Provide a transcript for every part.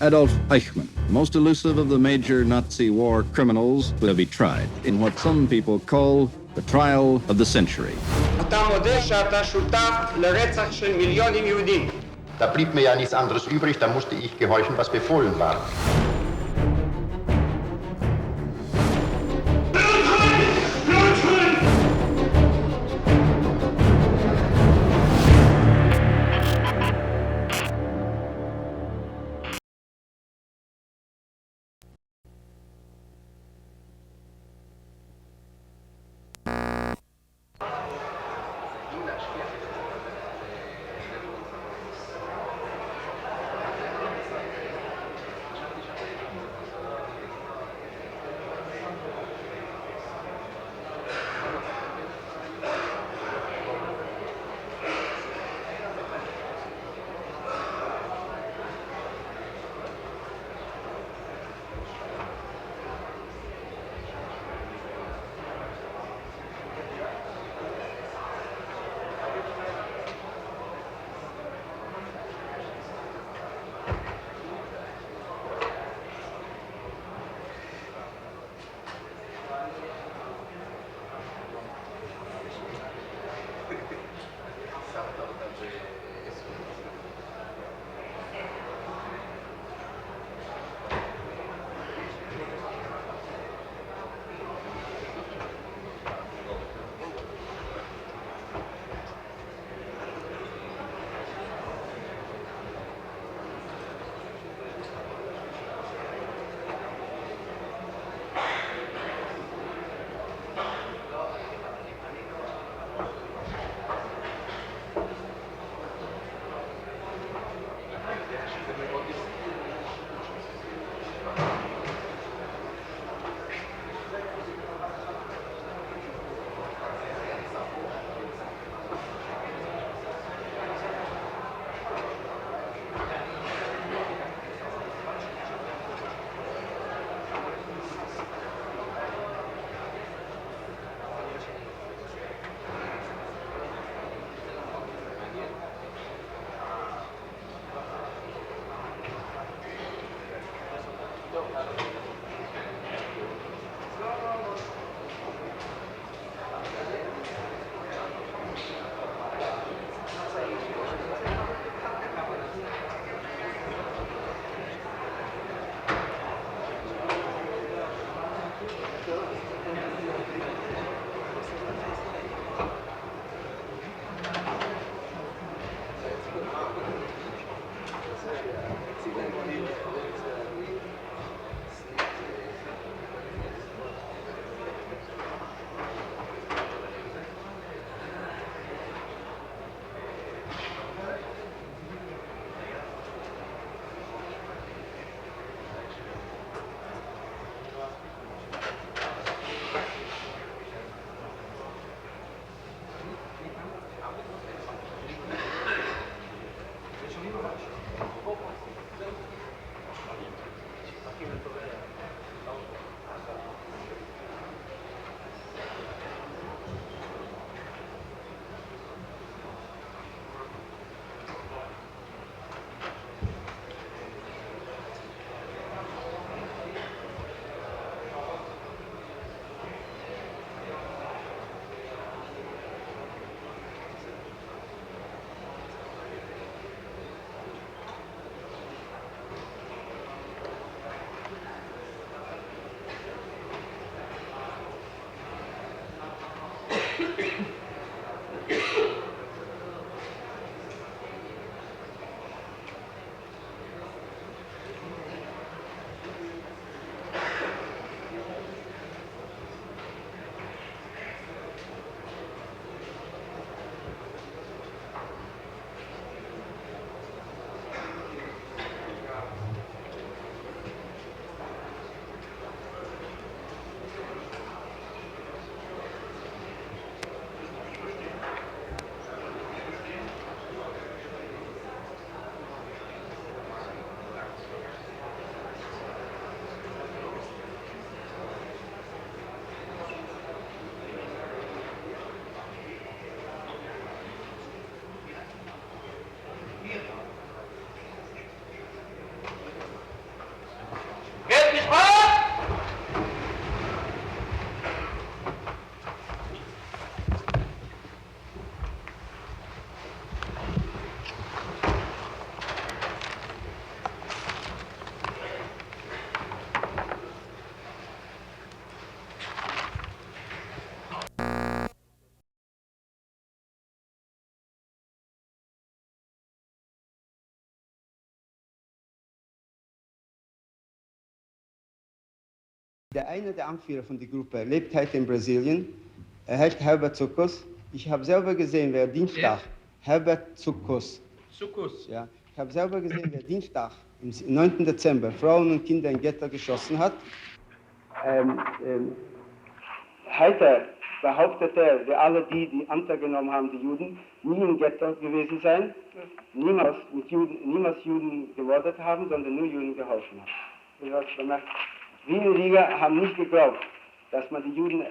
Adolf Eichmann, most elusive of the major Nazi war criminals, will be tried in what some people call the trial of the century. אתה מודה שאתה שותף לרצח של מיליונים יהודים. Da blieb mir ja nichts anderes übrig, da musste ich gehorchen, was befohlen war. Der eine der Anführer von der Gruppe lebt heute in Brasilien. Er heißt Herbert Zuckos. Ich habe selber gesehen, wer Dienstag, Herbert Zuckos. Zuckos. Ja, ich habe selber gesehen, wer Dienstag, am 9. Dezember, Frauen und Kinder in Ghetto geschossen hat. Heute behauptet er, wir alle die Anteil genommen haben, die Juden, nie im Ghetto gewesen sein, niemals Juden gemordet haben, sondern nur Juden geholfen haben. Wiener Liga haben nicht geglaubt, dass man die Juden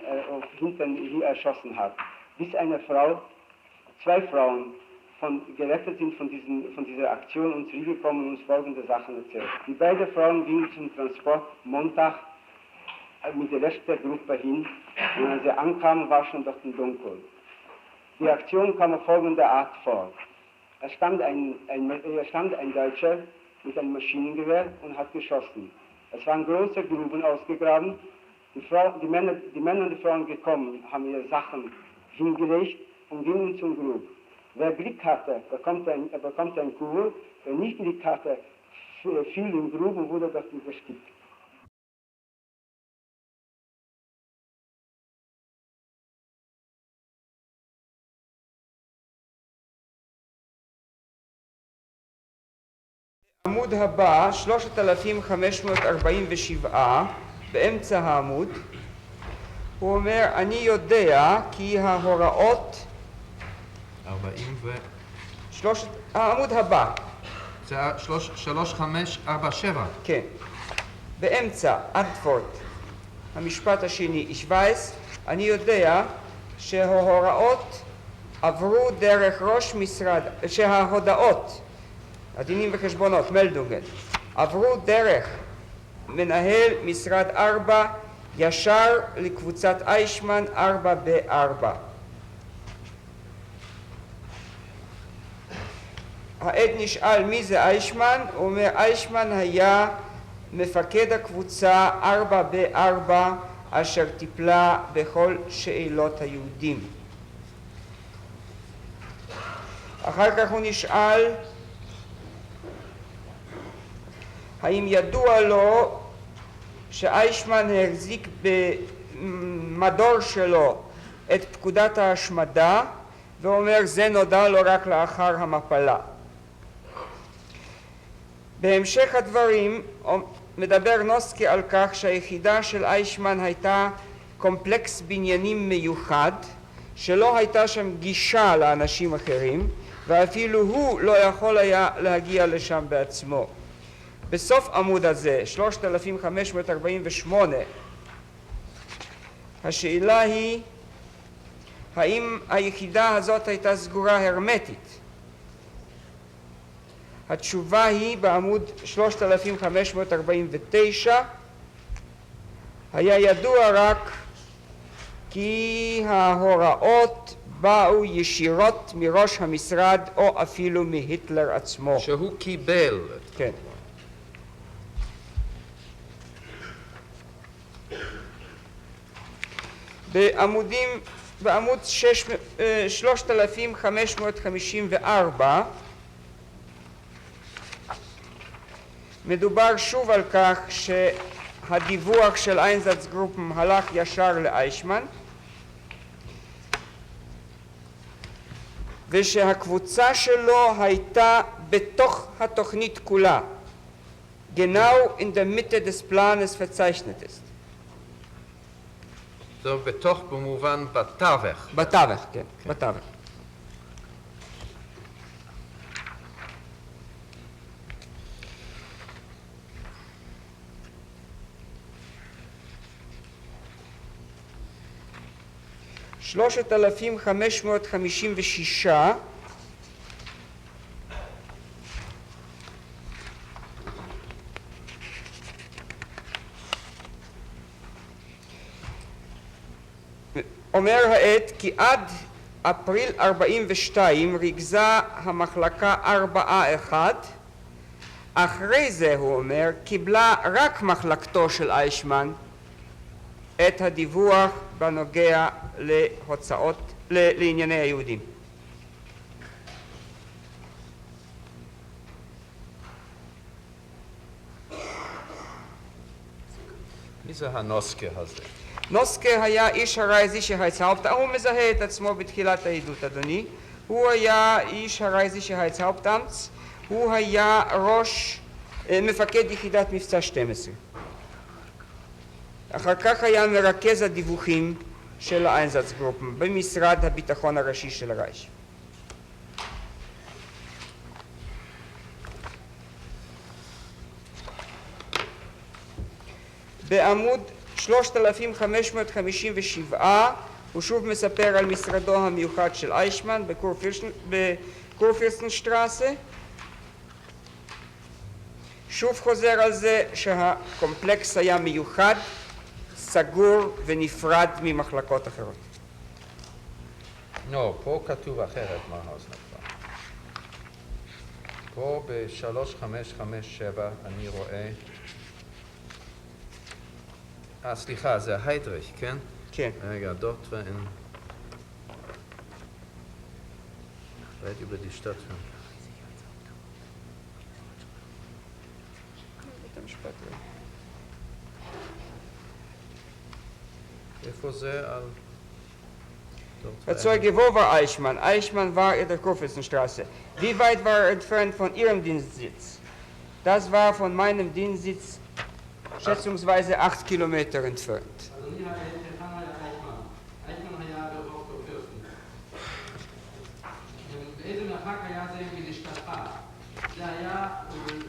hinten hier erschossen hat. Bis eine Frau, 2 Frauen, gerettet sind von dieser Aktion und zurückgekommen und uns folgende Sachen erzählt. Die beiden Frauen gingen zum Transport Montag mit der Rest der Gruppe hin und als sie ankamen, war schon dort im Dunkel. Die Aktion kam auf folgende Art vor. Es stand ein Deutscher mit einem Maschinengewehr und hat geschossen. Es waren große Gruben ausgegraben. Die Männer und die Frauen gekommen, haben ihre Sachen hingelegt und gingen zum Grub. Wer Glück hatte, bekommt ein Kugel. Wer nicht Glück hatte, fiel im Grub und wurde dort überstickt. העמוד הבא, 3547, באמצע העמוד, הוא אומר, אני יודע כי ההוראות... 40 העמוד הבא. זה 3547. כן. באמצע, אנטפורט, המשפט השני, ich weiß, אני יודע שההוראות עברו דרך ראש משרד, שההודעות, הדינים וחשבונות, מלדוגן, עברו דרך מנהל משרד 4 ישר לקבוצת איישמן 4B4. העד נשאל מי זה איישמן, הוא אומר איישמן היה מפקד הקבוצה 4B4 אשר טיפלה בכל שאלות היהודים. אחר כך הוא נשאל האם ידוע לו שאיישמן החזיק במדור שלו את פקודת ההשמדה, והוא אומר זה נודע לו רק לאחר המפלה. בהמשך הדברים מדבר נוסקי על כך שהיחידה של איישמן הייתה קומפלקס בניינים מיוחד, שלא הייתה שם גישה לאנשים אחרים, ואפילו הוא לא יכול היה להגיע לשם בעצמו. בסוף עמוד הזה, 3548, השאלה היא, האם היחידה הזאת הייתה סגורה הרמטית? התשובה היא בעמוד 3549, היה ידוע רק כי ההוראות באו ישירות מראש המשרד או אפילו מהיטלר עצמו. שהוא קיבל. כן. בעמוד 3554 מדובר שוב על כך שהדיווח של איינזצגרופן הלך ישר לאיישמן ושהקבוצה שלו הייתה בתוך התוכנית כולה, genau in der Mitte des Planes verzeichnet ist. זה בתוך במובן בתווך. בתווך, כן, בתווך. שלושת 556 אומר העד כי עד אפריל 42 ריכזה המחלקה 4A1, אחרי זה הוא אומר קיבלה רק מחלקתו של איישמן את הדיווח בנוגע להוצאות, לענייני היהודים. מי זה הנוסקה הזה? נוסקה היה איש הרייזי שהייצהאופטאם, הוא מזהה את עצמו בתחילת העדות, אדוני. הוא היה איש הרייזי שהייצהאופטאמץ, הוא היה מפקד יחידת מבצע 12. אחר כך היה מרכז הדיווחים של האיינזאצגרופן במשרד הביטחון הראשי של הרייך. בעמוד 3557 הוא שוב מספר על משרדו המיוחד של איישמן בקורפירסטנשטרסה. שוב חוזר על זה שהקומפלקס היה מיוחד, סגור ונפרד ממחלקות אחרות. לא, פה כתוב אחרת מה האוזנפה. פה ב-3557 אני רואה... סליחה, זה היידריך, כן? כן. רגע, dort ואין... red über die Stadt. איפה זה על... Der Zeuge, wo war Eichmann? Eichmann war in der Kurfürstenstraße. Wie weit war er entfernt von Ihrem Dienstsitz? Das war von meinem Dienstsitz schätzungsweise 8 Kilometer entfernt.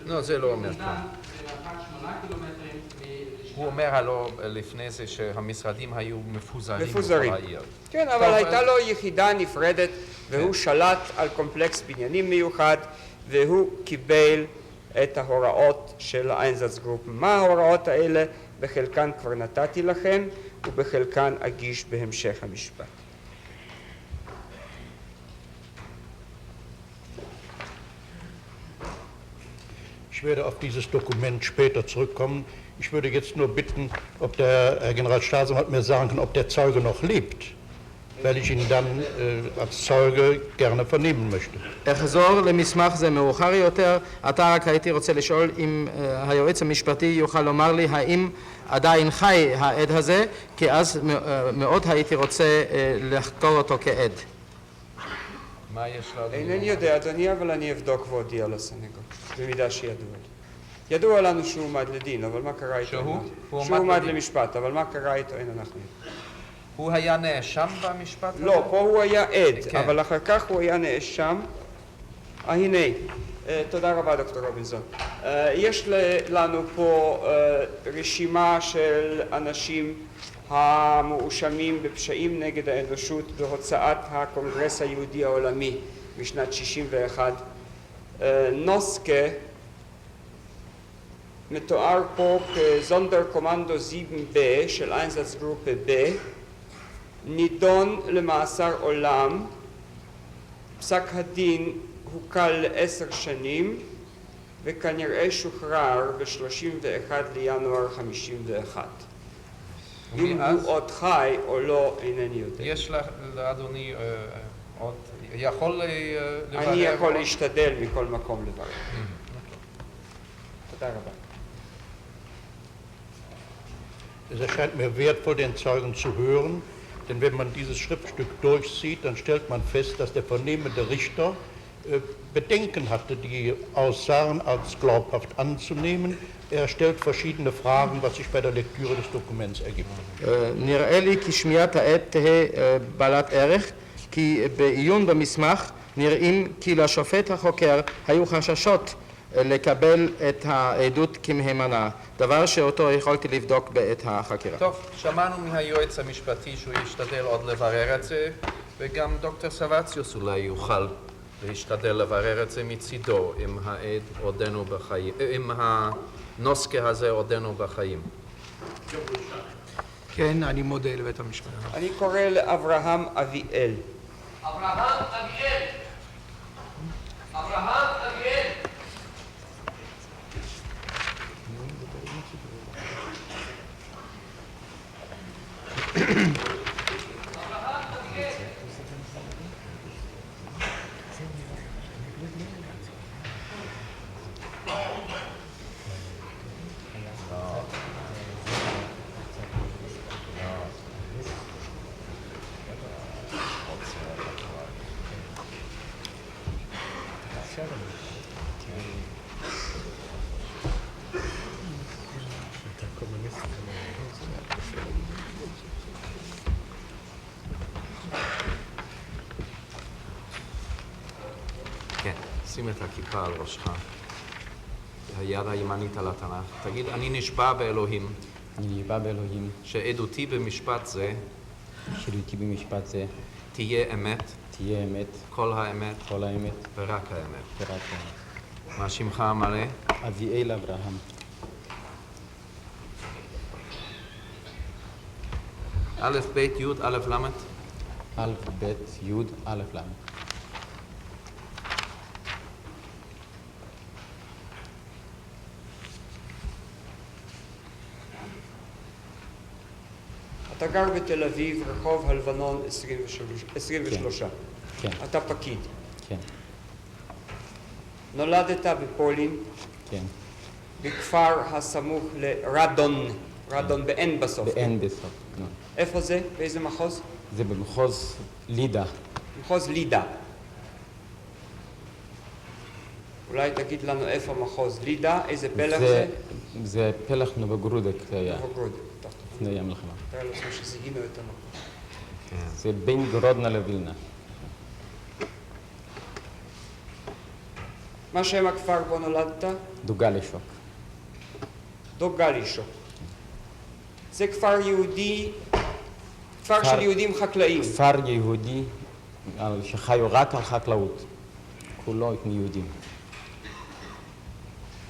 לא, זה לא אומר כלום. הוא אומר הלא לפני זה שהמשרדים היו מפוזרים בכל העיר. כן, אבל הייתה לו יחידה נפרדת והוא שלט על קומפלקס בניינים מיוחד והוא קיבל את ההוראות של האיינזאצגרופן. מה ההוראות האלה? בחלקן כבר נתתי לכם ובחלקן אגיש בהמשך המשפט. Ich werde auf dieses Dokument später zurückkommen. Ich würde jetzt nur bitten, ob der Herr General Staatsanwalt mir sagen kann, ob der Zeuge noch lebt, weil ich ihn dann als Zeuge gerne vernehmen möchte. אחזור למסמך זה מאוחר יותר. אתה רק הייתי רוצה לשאול אם היועץ המשפטי יוכל לומר לי האם עדיין חי העד הזה, כי אז מאוד הייתי רוצה לחקור אותו כעד. מה יש לנו? אינני יודע, אדוני, אבל אני אבדוק ואודיע לסנגור, במידה שידוע לי. ידוע לנו שהוא עומד לדין, אבל מה קרה איתו? שהוא עומד למשפט, אבל מה קרה איתו? אין אנחנו. הוא היה נאשם במשפט? לא, פה הוא היה עד, אבל אחר כך הוא היה נאשם. הנה, תודה רבה דוקטור רובינזון. יש לנו פה רשימה של אנשים המואשמים בפשעים נגד האנושות בהוצאת הקונגרס היהודי העולמי בשנת 61. נוסקה מתואר פה כזונדר קומנדו 7B של איינזאצגרופה B, נידון למאסר עולם, פסק הדין הוקל ל10 שנים וכנראה שוחרר ב-31 לינואר 51. אם הוא עוד חי או לא, אינני יודע. יש לאדוני עוד... יכול לברר? אני יכול להשתדל מכל מקום לברר. תודה רבה. Es erscheint mir wertvoll, den Zeugen zu hören, denn wenn man dieses Schriftstück durchsieht, dann stellt man fest, dass der vernehmende Richter Bedenken hatte, die Aussagen als glaubhaft anzunehmen. Er stellt verschiedene Fragen, was sich bei der Lektüre des Dokuments ergibt. נראה לי כי שמיעת העד תהא בעלת ערך, כי בעיון במסמך נראים כי לשופט החוקר היו חששות לקבל את העדות כמהימנה, דבר שאותו יכולתי לבדוק בעת החקירה. טוב, שמענו מהיועץ המשפטי שהוא ישתדל עוד לברר את זה, וגם דוקטור סבציוס אולי יוכל להשתדל לברר את זה מצידו, אם העד עודנו בחיים, אם הנוסקה הזה עודנו בחיים. כן, אני מודה לבית המשפט. אני קורא לאברהם אביאל. אברהם אביאל! אברהם אביאל! שים את הכיפה על ראשך, היד הימנית על התנ"ך. תגיד, אני נשבע באלוהים, אני נשבע באלוהים, שעדותי במשפט זה שעדותי במשפט זה תהיה אמת, תהיה אמת, כל האמת כל האמת ורק האמת. ורק האמת. מה שמך המלא? אביאל אברהם. א', ב', י', א', ל'? א', ב', י', א', ל'. אתה גר בתל אביב, רחוב הלבנון 23. כן. אתה פקיד. כן, נולדת בפולין, כן. בכפר הסמוך לרדון, רדון באין בסוף. באין בסוף. נו. איפה זה? באיזה מחוז? זה במחוז לידה. מחוז לידה. אולי תגיד לנו איפה מחוז לידה, איזה פלח זה? זה פלח נובוגרודק היה נובוגרודק. לפני המלחמה. תראה לעצמי שזיהינו את המקום. זה בין גרודנה לווילנה. מה שם הכפר בו נולדת? דוגלישוק. דוגלישוק. זה כפר יהודי, כפר של יהודים חקלאים. כפר יהודי שחיו רק על חקלאות. כולו מיהודים.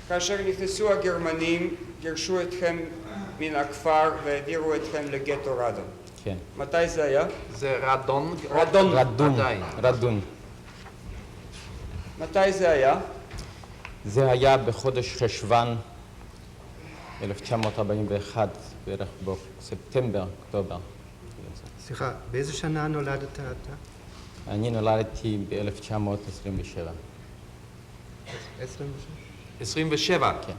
כאשר נכנסו הגרמנים, גירשו אתכם מן הכפר והעבירו אתכם לגטו רדון. כן. מתי זה היה? זה רדון? רדון. רדון. עדיין. רדון. מתי זה היה? זה היה בחודש חשוון 1941, בערך בספטמבר, אוקטובר. סליחה, באיזה שנה נולדת אתה? אני נולדתי ב-1927. 27? 27. כן.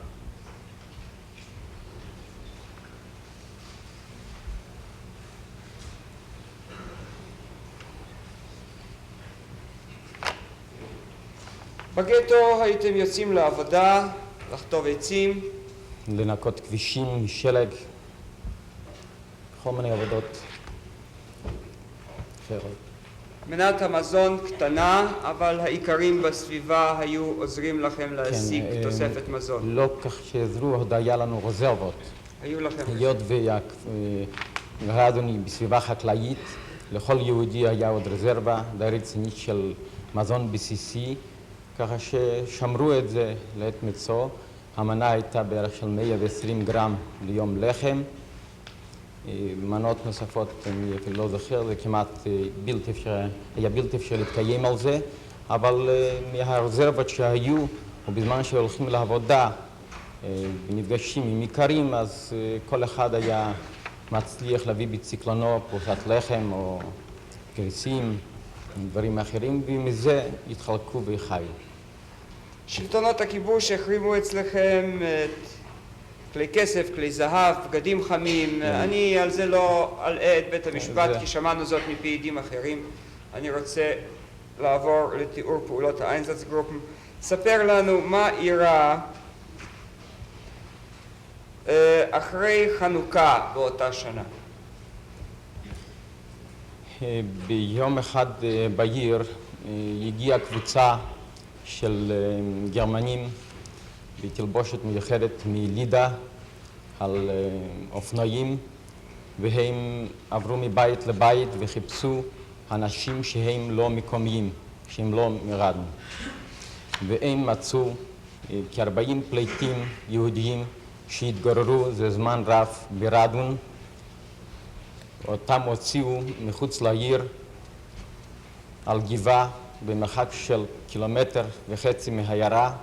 בגטו הייתם יוצאים לעבודה, לחטוב עצים, לנקות כבישים משלג, כל מיני עבודות אחרות. מנת המזון קטנה, אבל העיקרים בסביבה היו עוזרים לכם להשיג תוספת מזון. לא כך שעזרו, עוד היה לנו רזרבות. היו לכם היות וגרדון היא בסביבה חקלאית, לכל יהודי היה עוד רזרבה די רצינית של מזון בסיסי, ככה ששמרו את זה לעת מצוא. המנה הייתה בערך של 120 גרם ליום לחם. מנות נוספות, אני אפילו לא זוכר, זה כמעט בלתי אפשרי, היה בלתי אפשרי להתקיים על זה, אבל מהרזרבות שהיו, ובזמן שהולכים לעבודה, ונפגשים עם איכרים, אז כל אחד היה מצליח להביא בציקלונו פרוסת לחם או גריסים, דברים אחרים, ומזה התחלקו וחיו. שלטונות הכיבוש החרימו אצלכם כלי כסף, כלי זהב, בגדים חמים. אני על זה לא אלאה את בית המשפט, כי שמענו זאת מפי עדים אחרים. אני רוצה לעבור לתיאור פעולות האיינזצגרופן. ספר לנו מה אירע אחרי חנוכה באותה שנה. ביום אחד בעיר הגיעה קבוצה של גרמנים בתלבושת מיוחדת מלידה על אופנועים, והם עברו מבית לבית וחיפשו אנשים שהם לא מקומיים, שהם לא מרדון. והם מצאו כ-40 פליטים יהודיים שהתגוררו זה זמן רב ברדון. אותם הוציאו מחוץ לעיר על גבעה במרחק של 1.5 קילומטר מהעיירה.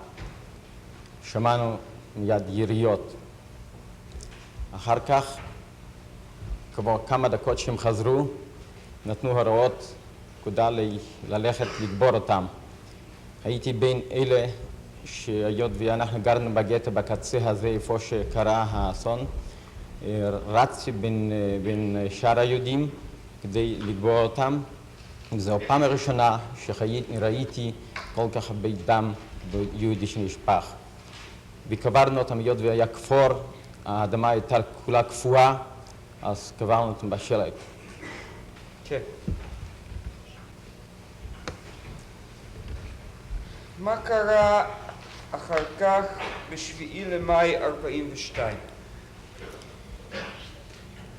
שמענו מיד יריות. אחר כך, כבר כמה דקות שהם חזרו, נתנו הוראות פקודה ללכת לקבור אותם. הייתי בין אלה שהיות ואנחנו גרנו בגטו בקצה הזה, איפה שקרה האסון, רצתי בין שאר היהודים כדי לקבור אותם. זו הפעם הראשונה שראיתי כל כך הרבה דם יהודי שנשפך. וקברנו אותם, היות והיה כפור, האדמה הייתה כולה קפואה, אז קברנו אותם בשלג. כן. מה קרה אחר כך ב-7 למאי 42?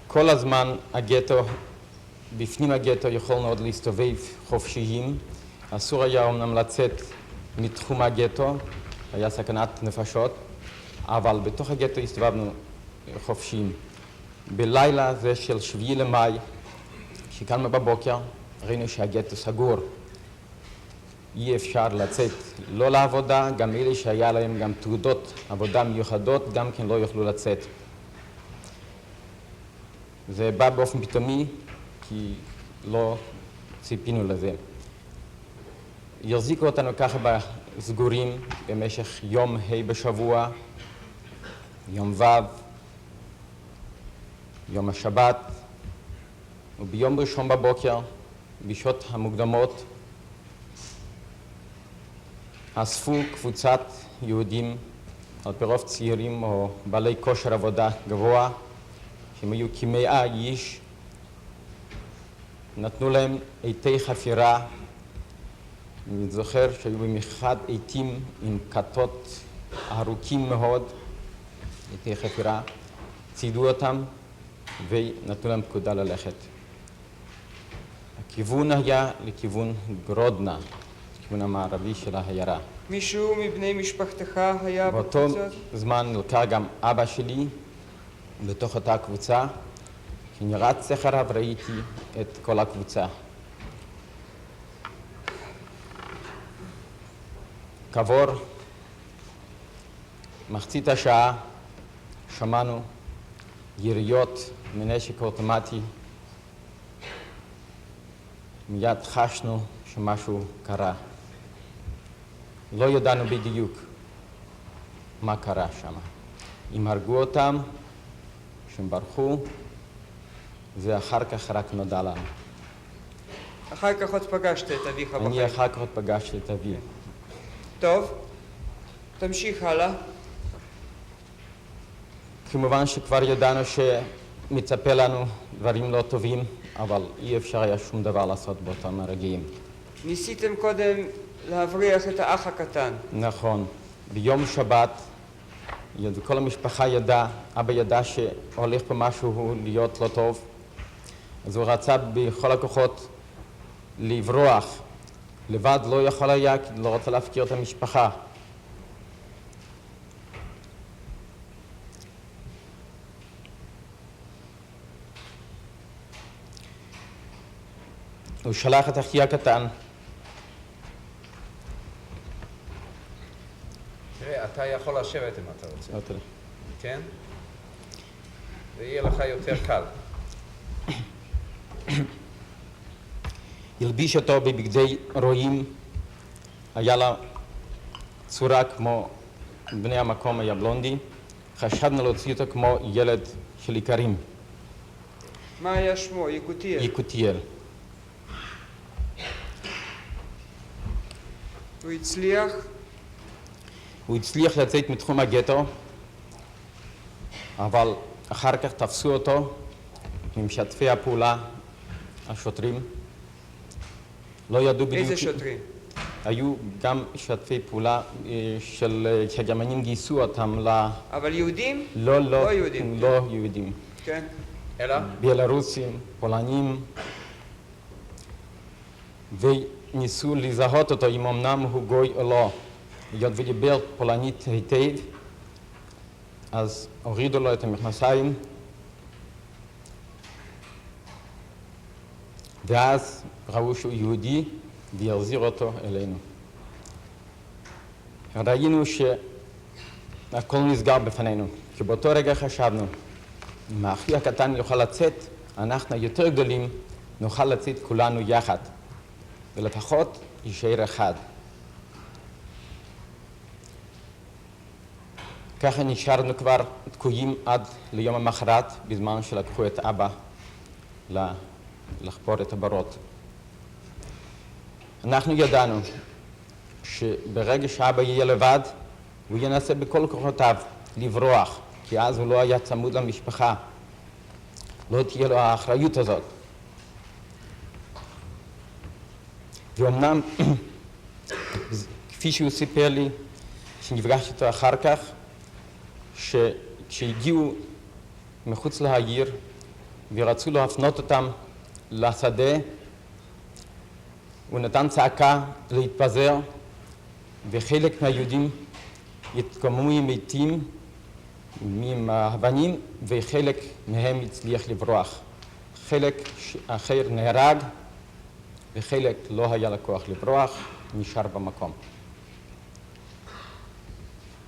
כל הזמן הגטו, בפנים הגטו יכולנו עוד להסתובב חופשיים. אסור היה אומנם לצאת מתחום הגטו, היה סכנת נפשות, אבל בתוך הגטו הסתובבנו חופשיים. בלילה זה של 7 למאי, כשקמנו בבוקר, ראינו שהגטו סגור. אי אפשר לצאת לא לעבודה, גם אלה שהיה להם גם תעודות עבודה מיוחדות, גם כן לא יוכלו לצאת. זה בא באופן פתאומי, כי לא ציפינו לזה. יחזיקו אותנו ככה בסגורים במשך יום ה' בשבוע, יום ו', יום השבת, וביום ראשון בבוקר, בשעות המוקדמות, אספו קבוצת יהודים, על פי רוב צעירים או בעלי כושר עבודה גבוה, שהם היו כ100 איש, נתנו להם עיתי חפירה. אני זוכר שהיו במיוחד עיתים עם כתות ארוכים מאוד, עיתי חפירה, ציידו אותם ונתנו להם פקודה ללכת. הכיוון היה לכיוון גרודנה, לכיוון המערבי של העיירה. מישהו מבני משפחתך היה באותו בקבוצה? זמן נלקח גם אבא שלי בתוך אותה קבוצה. כשנרץ אחריו ראיתי את כל הקבוצה. כעבור מחצית השעה שמענו יריות מנשק אוטומטי. מיד חשנו שמשהו קרה. לא ידענו בדיוק מה קרה שם. אם הרגו אותם, שהם ברחו, ואחר כך רק נודע לנו. אחר כך עוד פגשת את אביך בחיים. אני אחר כך עוד פגשתי את אבי. טוב, תמשיך הלאה. כמובן שכבר ידענו שמצפה לנו דברים לא טובים, אבל אי אפשר היה שום דבר לעשות באותם הרגעים. ניסיתם קודם להבריח את האח הקטן. נכון. ביום שבת, כל המשפחה ידעה, אבא ידע שהולך פה משהו להיות לא טוב, אז הוא רצה בכל הכוחות לברוח. לבד לא יכול היה, כי לא רוצה להפקיר את המשפחה. הוא שלח את אחי הקטן. תראה, אתה יכול לשבת אם אתה רוצה. תודה. כן? זה יהיה לך יותר קל. הלביש אותו בבגדי רועים, היה לה צורה כמו בני המקום, היה בלונדי. חשבנו להוציא אותו כמו ילד של איכרים. מה היה שמו? יקותיאל. יקותיאל. הוא הצליח? הוא הצליח לצאת מתחום הגטו, אבל אחר כך תפסו אותו עם משתפי הפעולה, השוטרים. לא ידעו בדיוק... איזה שוטרים? היו גם משתפי פעולה שהגרמנים גייסו אותם אבל יהודים? לא יהודים. לא יהודים. כן. אלא? בלרוסים, פולנים, וניסו לזהות אותו אם אמנם הוא גוי או לא. היות ודיבר פולנית היטב, אז הורידו לו את המכנסיים, ואז ראו שהוא יהודי והחזיר אותו אלינו. ראינו שהכל נסגר בפנינו, כי באותו רגע חשבנו, אם האחי הקטן יוכל לצאת, אנחנו יותר גדולים, נוכל לצאת כולנו יחד, ולפחות יישאר אחד. ככה נשארנו כבר תקועים עד ליום המחרת, בזמן שלקחו את אבא לחפור את הברות. אנחנו ידענו שברגע שאבא יהיה לבד, הוא ינסה בכל כוחותיו לברוח, כי אז הוא לא היה צמוד למשפחה. לא תהיה לו האחריות הזאת. ואומנם, כפי שהוא סיפר לי, שנפגשתי איתו אחר כך, שכשהגיעו מחוץ לעיר ורצו להפנות אותם לשדה, הוא נתן צעקה להתפזר, וחלק מהיהודים התקוממו עם מתים, עם אבנים, וחלק מהם הצליח לברוח. חלק אחר נהרג, וחלק לא היה לו כוח לברוח, נשאר במקום.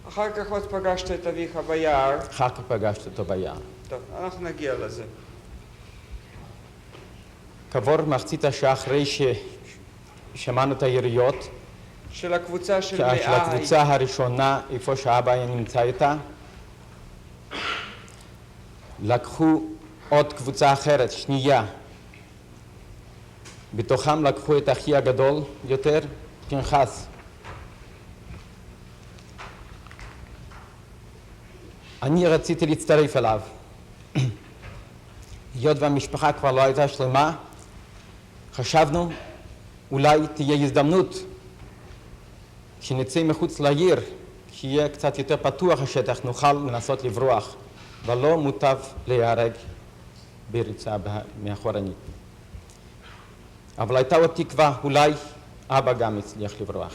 אחר כך עוד פגשת את אביך ביער. אחר כך פגשתי אותו ביער. טוב, אנחנו נגיע לזה. כעבור מחצית השעה אחרי ששמענו את היריות, של הקבוצה של של הקבוצה הראשונה, איפה שאבא היה נמצא איתה, לקחו עוד קבוצה אחרת, שנייה. בתוכם לקחו את אחי הגדול יותר, פנחס. אני רציתי להצטרף אליו. היות והמשפחה כבר לא הייתה שלמה, חשבנו אולי תהיה הזדמנות כשנצא מחוץ לעיר, שיהיה קצת יותר פתוח השטח, נוכל לנסות לברוח, ולא מוטב להיהרג בריצה מאחורנית. אבל הייתה עוד תקווה, אולי אבא גם הצליח לברוח,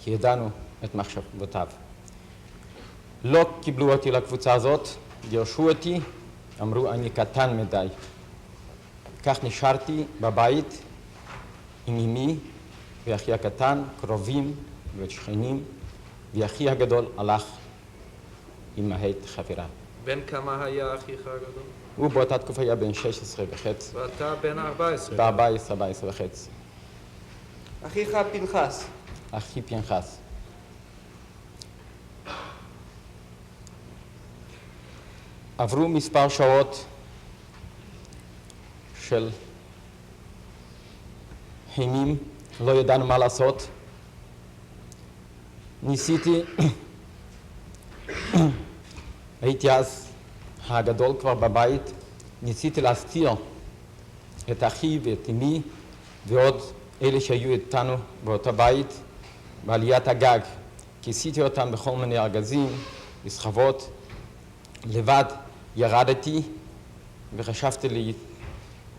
כי ידענו את מחשבותיו. לא קיבלו אותי לקבוצה הזאת, גירשו אותי, אמרו אני קטן מדי. כך נשארתי בבית עם אמי ואחי הקטן, קרובים ושכנים, ואחי הגדול הלך עם ההית חברה. בן כמה היה אחיך הגדול? הוא באותה תקופה היה בן 16 וחצי. ואתה בן 14? ב-14 וחצי. אחיך פנחס. אחי פנחס. עברו מספר שעות של אימים, לא ידענו מה לעשות. ניסיתי, הייתי אז הגדול כבר בבית, ניסיתי להסתיר את אחי ואת אמי ועוד אלה שהיו איתנו באותו בית בעליית הגג. כיסיתי אותם בכל מיני ארגזים, בסחבות. לבד ירדתי וחשבתי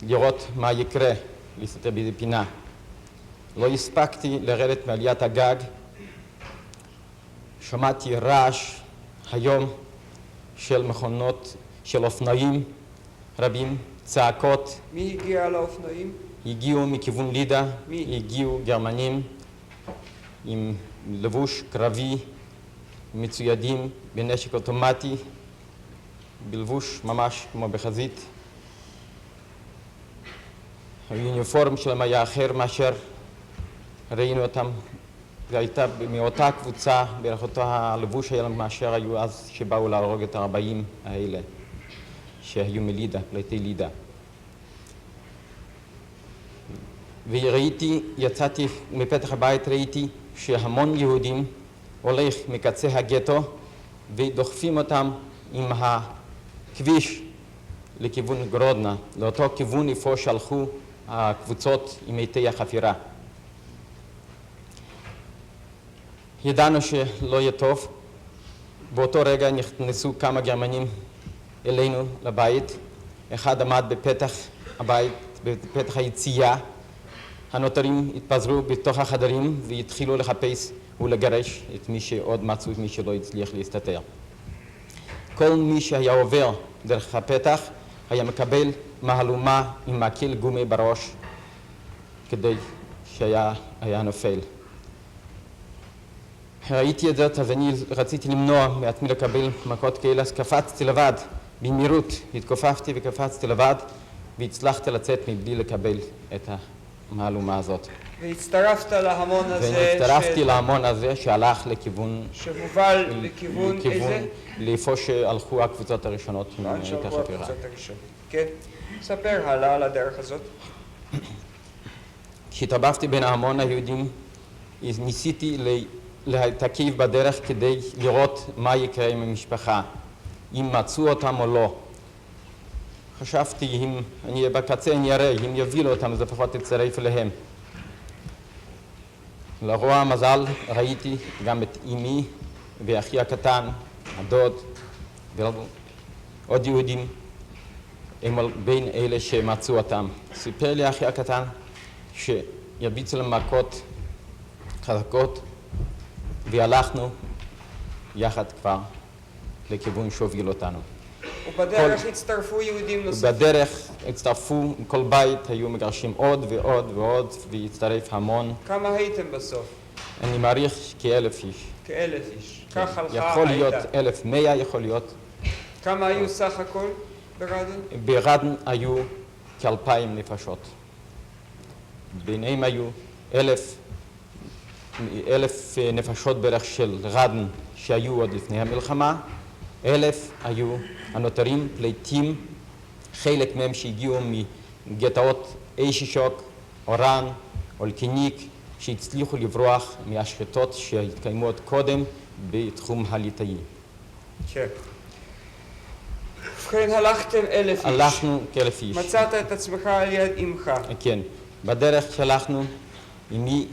לראות מה יקרה, להסתתר באיזה פינה. לא הספקתי לרדת מעליית הגג, שמעתי רעש היום של מכונות, של אופנועים רבים, צעקות. מי הגיע לאופנועים? הגיעו מכיוון לידה, מי? הגיעו גרמנים עם לבוש קרבי, מצוידים בנשק אוטומטי, בלבוש ממש כמו בחזית. היוניפורם שלהם היה אחר מאשר ראינו אותם. זה הייתה מאותה קבוצה, בערך אותו הלבוש היה מאשר היו אז שבאו להרוג את 40 האלה, שהיו מלידה, פליטי לידה. וראיתי, יצאתי מפתח הבית, ראיתי שהמון יהודים הולך מקצה הגטו ודוחפים אותם עם הכביש לכיוון גרודנה, לאותו כיוון איפה שהלכו הקבוצות עם מתי החפירה. ידענו שלא יהיה טוב. באותו רגע נכנסו כמה גרמנים אלינו לבית. אחד עמד בפתח הבית, בפתח היציאה. הנותרים התפזרו בתוך החדרים והתחילו לחפש ולגרש את מי שעוד מצאו, את מי שלא הצליח להסתתר. כל מי שהיה עובר דרך הפתח היה מקבל מהלומה עם מקל גומי בראש כדי שהיה נופל. ראיתי את זאת, אז אני רציתי למנוע מעצמי לקבל מכות כאלה, אז קפצתי לבד, במהירות התכופפתי וקפצתי לבד והצלחתי לצאת מבלי לקבל את המהלומה הזאת. והצטרפת להמון הזה והצטרפתי להמון הזה שהלך לכיוון... שמובל לכיוון איזה? לאיפה שהלכו הקבוצות הראשונות. לאן שהלכו הקבוצות הראשונות. כן, ספר הלאה על הדרך הזאת. כשהתערבבתי בין ההמון היהודים, ניסיתי להתעכב בדרך כדי לראות מה יקרה עם המשפחה, אם מצאו אותם או לא. חשבתי, אם אני בקצה אני אראה, אם יובילו אותם, אז לפחות אצטרף אליהם. לרוע המזל ראיתי גם את אמי ואחי הקטן, הדוד, ועוד יהודים, הם בין אלה שמצאו אותם. סיפר לי אחי הקטן שירביצו להם מכות חזקות, והלכנו יחד כבר לכיוון שהוביל אותנו. ובדרך הצטרפו יהודים נוספים. ובדרך הצטרפו, כל בית היו מגרשים עוד ועוד ועוד, והצטרף המון. כמה הייתם בסוף? אני מעריך כ1,000 איש. כ1,000 איש. כך הלכה העדה. יכול להיות 1,100, יכול להיות. כמה היו סך הכל ברדן? ברדן היו כ2,000 נפשות. ביניהם היו 1,000 נפשות בערך של רדן שהיו עוד לפני המלחמה, 1,000 היו הנותרים פליטים, חלק מהם שהגיעו מגטאות אישישוק, אורן, אולקיניק, שהצליחו לברוח מהשחטות שהתקיימו עוד קודם בתחום הליטאי. כן. ובכן, הלכתם 1,000 איש. הלכנו כ1,000 איש. מצאת את עצמך על יד אמך. כן. בדרך שהלכנו, אמי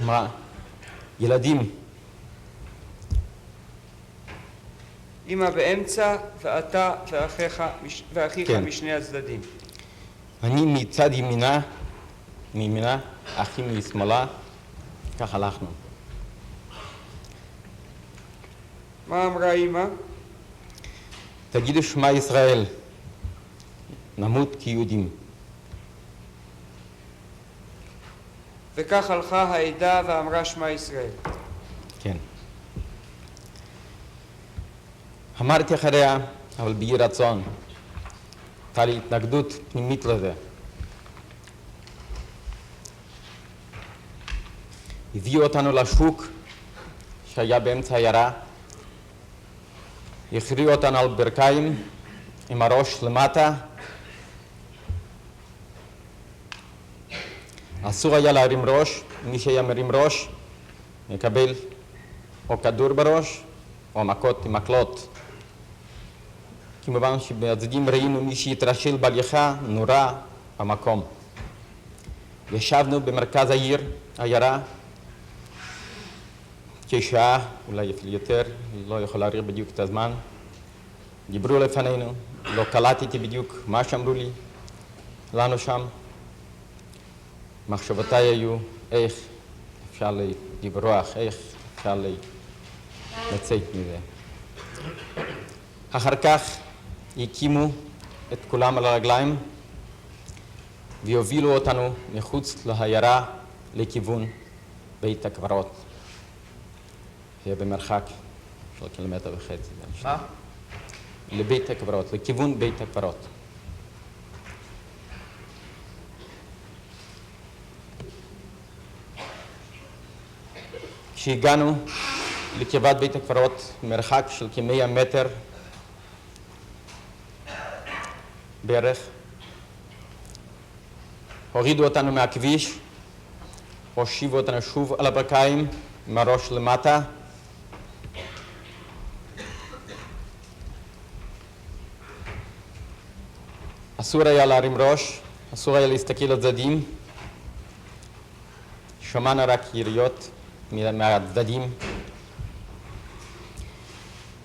אמרה, ילדים. אמא באמצע, ואתה ואחיך כן. משני הצדדים. אני מצד מימינה, אחי משמאלה, כך הלכנו. מה אמרה אמא? תגידו שמע ישראל, נמות כיהודים. וכך הלכה העדה ואמרה שמע ישראל. כן. אמרתי אחריה, אבל באי רצון. הייתה לי התנגדות פנימית לזה. הביאו אותנו לשוק שהיה באמצע העיירה. הכריעו אותנו על ברכיים עם הראש למטה. אסור היה להרים ראש, מי שהיה מרים ראש מקבל או כדור בראש או מכות עם מקלות. כמובן שבצדדים ראינו מי שהתרשל בהליכה נורה במקום. ישבנו במרכז העיירה, כשעה, אולי אפילו יותר, לא יכול להעריך בדיוק את הזמן. דיברו לפנינו, לא קלטתי בדיוק מה שאמרו לי, לנו שם. מחשבותיי היו איך אפשר לברוח, איך אפשר לצאת מזה. אחר כך הקימו את כולם על הרגליים והובילו אותנו מחוץ לעיירה לכיוון בית הקברות. היה במרחק של 1.5 קילומטר. מה? לבית הקברות, לכיוון בית הקברות. כשהגענו לקרבת בית הקברות, מרחק של כ100 מטר בערך, הורידו אותנו מהכביש, הושיבו אותנו שוב על הברכיים, עם הראש למטה. אסור היה להרים ראש, אסור היה להסתכל לצדדים. שמענו רק יריות מהצדדים.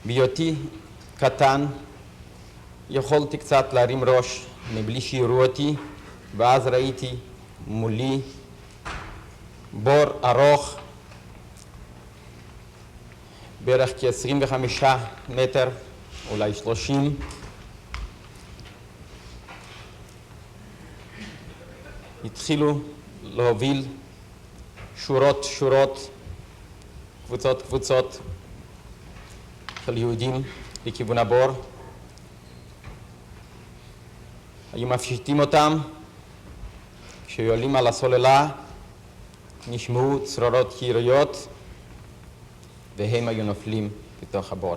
בהיותי קטן, יכולתי קצת להרים ראש מבלי שיראו אותי, ואז ראיתי מולי בור ארוך, בערך כ25 מטר, אולי 30. התחילו להוביל שורות, קבוצות של יהודים לכיוון הבור. היו מפשיטים אותם. כשעולים על הסוללה נשמעו צרורות יריות והם היו נופלים בתוך הבור.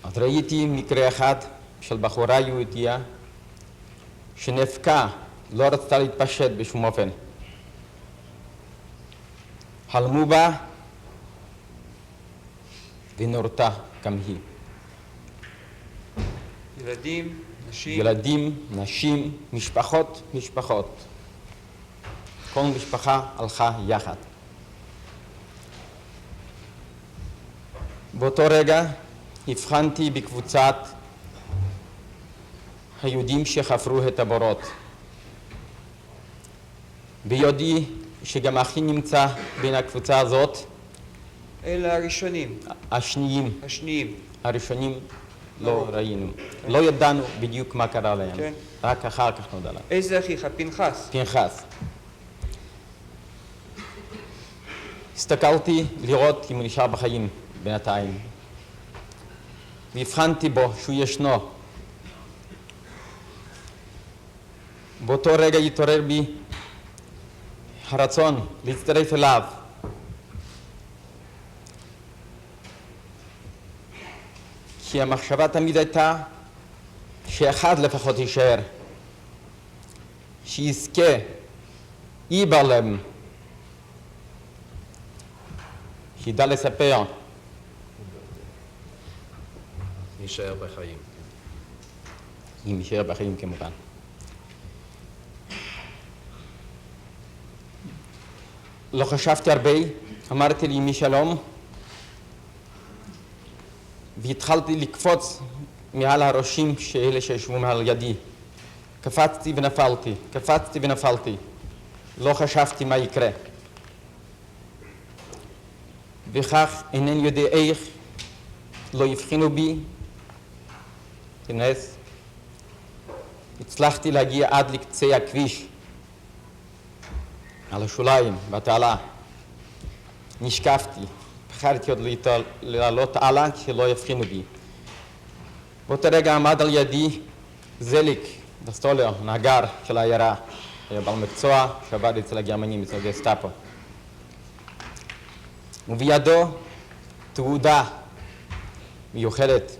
אז ראיתי מקרה אחד של בחורה יהודיה שנפקה, לא רצתה להתפשט בשום אופן. חלמו בה ונורתה גם היא. ילדים, נשים. ילדים, נשים, משפחות, משפחות. כל משפחה הלכה יחד. באותו רגע הבחנתי בקבוצת היהודים שחפרו את הבורות. ביודעי שגם אחי נמצא בין הקבוצה הזאת. אלה הראשונים. השניים. השניים. הראשונים לא ראינו. לא ידענו בדיוק מה קרה להם. כן. רק אחר כך נודע להם. איזה אחיך? פנחס. פנחס. הסתכלתי לראות אם הוא נשאר בחיים בינתיים. והבחנתי בו שהוא ישנו. באותו רגע התעורר בי הרצון להצטרף אליו. כי המחשבה תמיד הייתה שאחד לפחות יישאר, שיזכה, ייבלם, שידע לספר. יישאר בחיים. אם יישאר בחיים כמובן. לא חשבתי הרבה, אמרתי לי משלום, והתחלתי לקפוץ מעל הראשים שאלה שישבו מעל ידי. קפצתי ונפלתי, קפצתי ונפלתי. לא חשבתי מה יקרה. וכך אינני יודע איך לא הבחינו בי. כנס, הצלחתי להגיע עד לקצה הכביש, על השוליים, בתעלה. נשקפתי, פחדתי עוד לעלות הלאה שלא יבחינו בי. באותו רגע עמד על ידי זליק, דסטולר, נגר של העיירה, היה בעל מקצוע שעבד אצל הגרמנים, אצל הגסטאפו. ובידו תעודה מיוחדת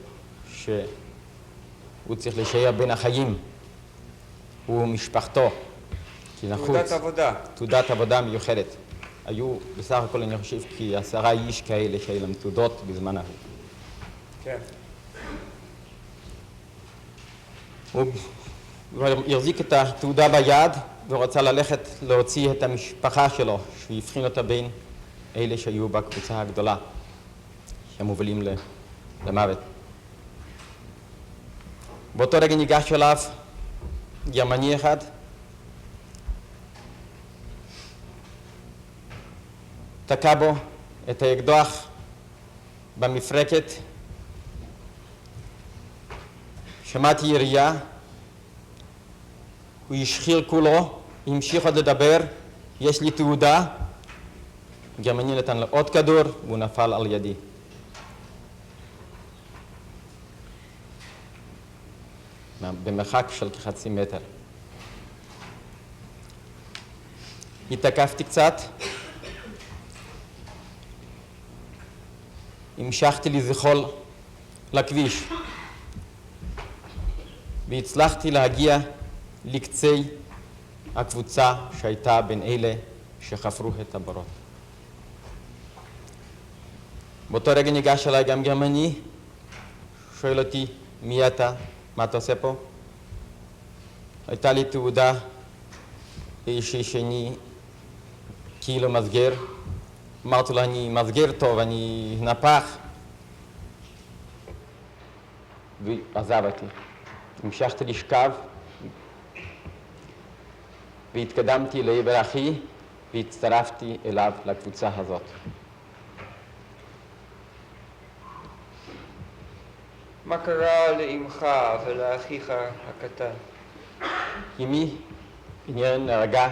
שהוא צריך להישאר בין החיים, הוא ומשפחתו, כי נחוץ. תעודת עבודה. תעודת עבודה מיוחדת. היו בסך הכל אני חושב כי 10 איש כאלה שהיו להם תעודות בזמן ההוא. כן. הוא החזיק את התעודה ביד ורצה ללכת להוציא את המשפחה שלו, שהוא הבחין אותה בין אלה שהיו בקבוצה הגדולה, שמובלים למוות. באותו רגע ניגש אליו גרמני אחד, תקע בו את האקדח במפרקת, שמעתי ירייה, הוא השחיר כולו, המשיך עוד לדבר, יש לי תעודה, גרמני נתן לו עוד כדור והוא נפל על ידי. במרחק של כ0.5 מטר. התעכבתי קצת, המשכתי לזחול לכביש והצלחתי להגיע לקצה הקבוצה שהייתה בין אלה שחפרו את הבורות. באותו רגע ניגש אליי גם גרמני, שואל אותי מי אתה, מה אתה עושה פה? הייתה לי תעודה שאני כאילו מסגר. אמרתי לו, אני מסגר טוב, אני נפח. ועזב אותי. המשכתי לשכב והתקדמתי לעבר אחי והצטרפתי אליו לקבוצה הזאת. מה קרה לאמך ולאחיך הקטן? אמי כנראה נהרגה,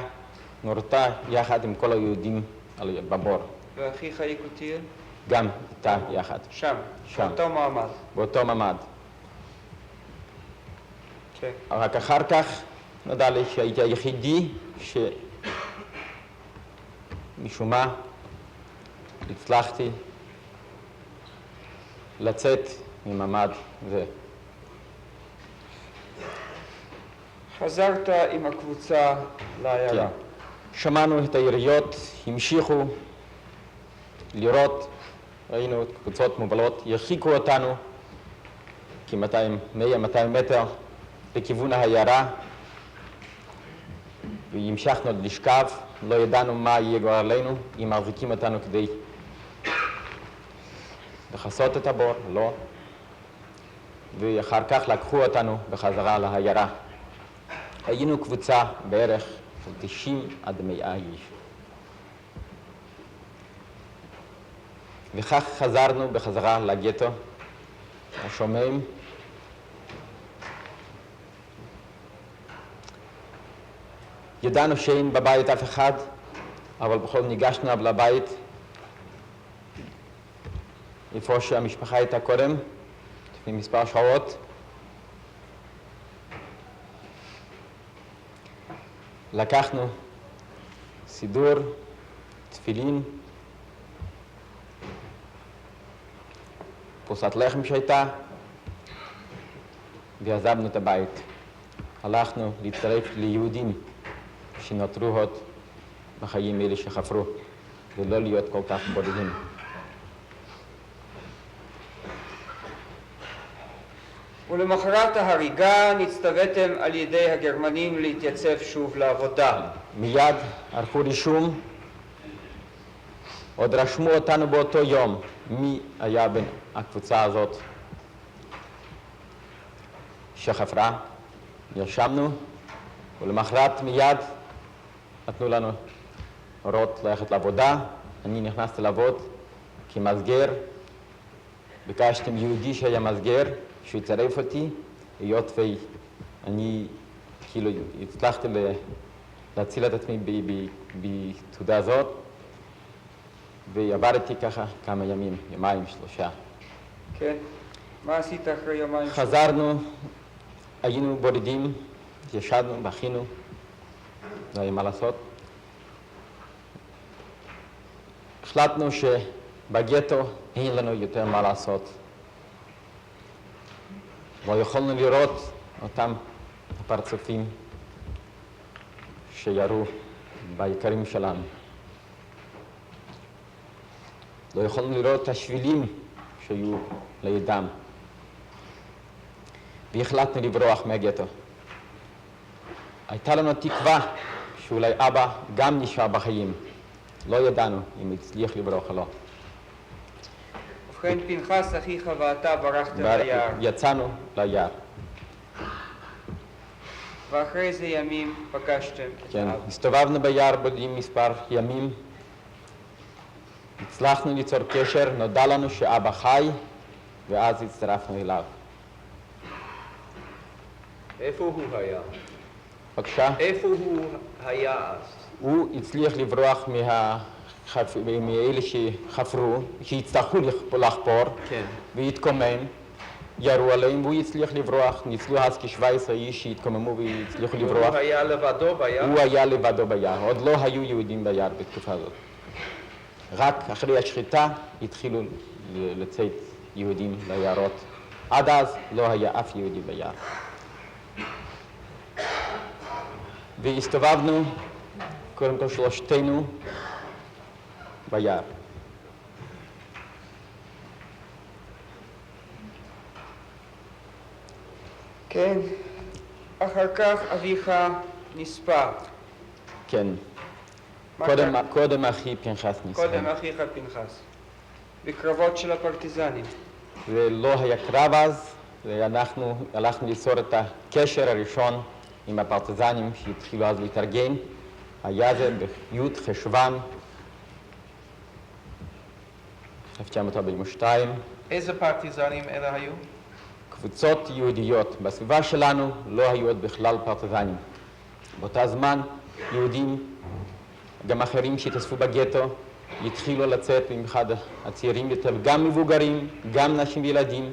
נורתה יחד עם כל היהודים בבור. ואחיך יקותיאל? גם איתה יחד. שם? שם. באותו מעמד? באותו מעמד. כן. רק אחר כך נודע לי שהייתי היחידי שמשום מה הצלחתי לצאת ממעמד זה. חזרת עם הקבוצה לעיירה. כן. שמענו את היריות, המשיכו לירות, ראינו את קבוצות מובלות, הרחיקו אותנו כ-100-200 מטר לכיוון העיירה, והמשכנו עוד לשכב, לא ידענו מה יהיה גורלנו, אם מרחיקים אותנו כדי לכסות את הבור, לא. ואחר כך לקחו אותנו בחזרה לעיירה. היינו קבוצה בערך של 90-100 איש. וכך חזרנו בחזרה לגטו השומם. ידענו שאין בבית אף אחד, אבל בכל זאת ניגשנו לבית, איפה שהמשפחה הייתה קודם, לפני מספר שעות. לקחנו סידור, תפילין, פרוסת לחם שהייתה, ועזבנו את הבית. הלכנו להצטרף ליהודים שנותרו עוד בחיים אלה שחפרו, ולא להיות כל כך בודדים. ולמחרת ההריגה נצטוויתם על ידי הגרמנים להתייצב שוב לעבודה. מיד ערכו רישום, עוד רשמו אותנו באותו יום מי היה בין הקבוצה הזאת שחפרה, נרשמנו, ולמחרת מיד נתנו לנו הוראות ללכת לעבודה. אני נכנסתי לעבוד כמסגר, ביקשתי מיהודי שהיה מסגר שהוא יצרף אותי, היות ואני כאילו הצלחתי להציל את עצמי בתעודה הזאת, ועברתי ככה כמה ימים, יומיים, 3. כן. מה עשית אחרי יומיים? חזרנו, היינו בודדים, ישבנו, בכינו, לא היה מה לעשות. החלטנו שבגטו אין לנו יותר מה לעשות. לא יכולנו לראות אותם הפרצופים שירו ביקרים שלנו. לא יכולנו לראות את השבילים שהיו לידם. והחלטנו לברוח מהגטו. הייתה לנו תקווה שאולי אבא גם נשאר בחיים. לא ידענו אם הצליח לברוח או לא. ובכן, פנחס אחיך ואתה ברחתם ליער. יצאנו ליער. ואחרי איזה ימים פגשתם את כן, האב. הסתובבנו ביער בודדים מספר ימים. הצלחנו ליצור קשר, נודע לנו שאבא חי, ואז הצטרפנו אליו. איפה הוא היה? בבקשה? איפה הוא היה אז? הוא הצליח לברוח מאלה שחפרו, שהצטרכו לחפור, כן. והתקומם, ירו עליהם, והוא הצליח לברוח. ניצלו אז כ-17 איש שהתקוממו והצליחו לברוח. הוא היה לבדו ביער? הוא היה לבדו ביער, עוד לא היו יהודים ביער בתקופה הזאת. רק אחרי השחיטה התחילו לצאת יהודים ליערות. עד אז לא היה אף יהודי ביער. והסתובבנו, קודם כל שלושתנו, ביער. כן. אחר כך אביך נספה. כן. קודם אחי פנחס נספה. קודם אחיך פנחס. בקרבות של הפרטיזנים. זה לא היה קרב אז, ואנחנו הלכנו ליצור את הקשר הראשון עם הפרטיזנים שהתחילו אז להתארגן. היה זה בי' חשוון 1942. איזה פרטיזנים אלה היו? קבוצות יהודיות. בסביבה שלנו לא היו עוד בכלל פרטיזנים. באותה זמן יהודים, גם אחרים שהתאספו בגטו, התחילו לצאת, במיוחד הצעירים יותר, גם מבוגרים, גם נשים וילדים,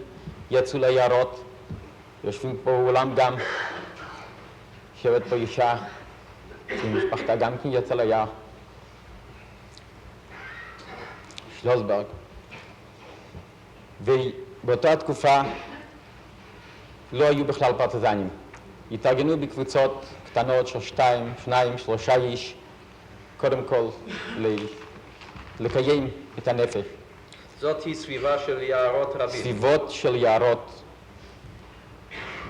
יצאו ליערות. יושבים פה באולם גם, יושבת פה אישה, משפחתה גם כן יצאה ליער. שלוסברג. ובאותה תקופה לא היו בכלל פרטיזנים. התארגנו בקבוצות קטנות של 2, 3 איש, קודם כל לקיים את הנפש. זאת היא סביבה של יערות רבים. סביבות של יערות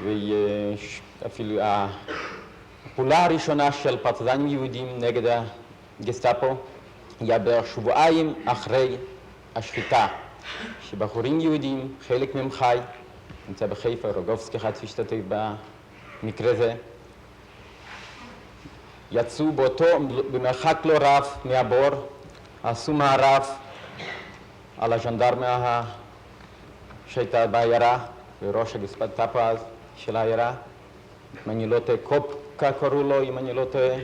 ואפילו הפעולה הראשונה של פרטיזנים יהודים נגד הגסטאפו היה בערך שבועיים אחרי השחיטה, שבחורים יהודים, חלק מהם חי, נמצא בחיפה, רוגובסקי אחד שהשתתף במקרה זה, יצאו במרחק לא רב מהבור, עשו מערב על הז'נדרמה שהייתה בעיירה, וראש הגסטאפו אז של העיירה, אם אני לא טועה, קופקה קראו לו, אם אני לא טועה,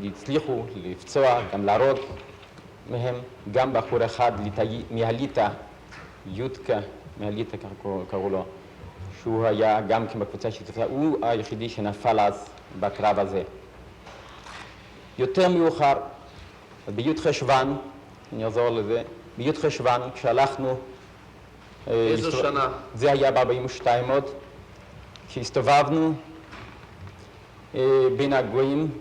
והצליחו לפצוע, גם להרוג מהם, גם בחור אחד מהליטא, יודקה מהליטא קראו לו, שהוא היה גם כן בקבוצה שהצליחה, הוא היחידי שנפל אז בקרב הזה. יותר מאוחר, בי' חשוון, אני אעזור לזה, בי' חשוון כשהלכנו... איזו שנה? זה היה ב-42 עוד, כשהסתובבנו בין הגויים,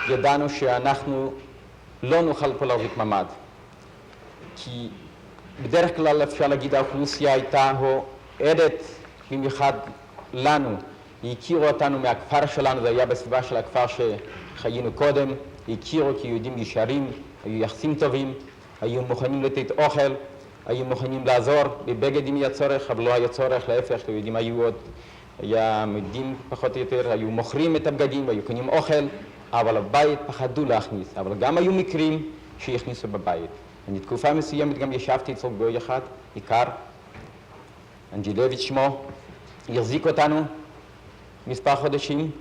ידענו שאנחנו לא נוכל פה להחזיק ממ"ד. כי בדרך כלל אפשר להגיד האוכלוסייה הייתה אוהדת במיוחד לנו. היא הכירו אותנו מהכפר שלנו, זה היה בסביבה של הכפר שחיינו קודם, הכירו כיהודים ישרים, היו יחסים טובים, היו מוכנים לתת אוכל, היו מוכנים לעזור בבגד אם היה צורך, אבל לא היה צורך, להפך, היהודים היו עוד, היה מדים פחות או יותר, היו מוכרים את הבגדים, היו קונים אוכל, אבל הבית פחדו להכניס, אבל גם היו מקרים שהכניסו בבית. אני תקופה מסוימת גם ישבתי אצל גוי אחד, עיקר, אנג'ילביץ' שמו, החזיק אותנו מספר חודשים,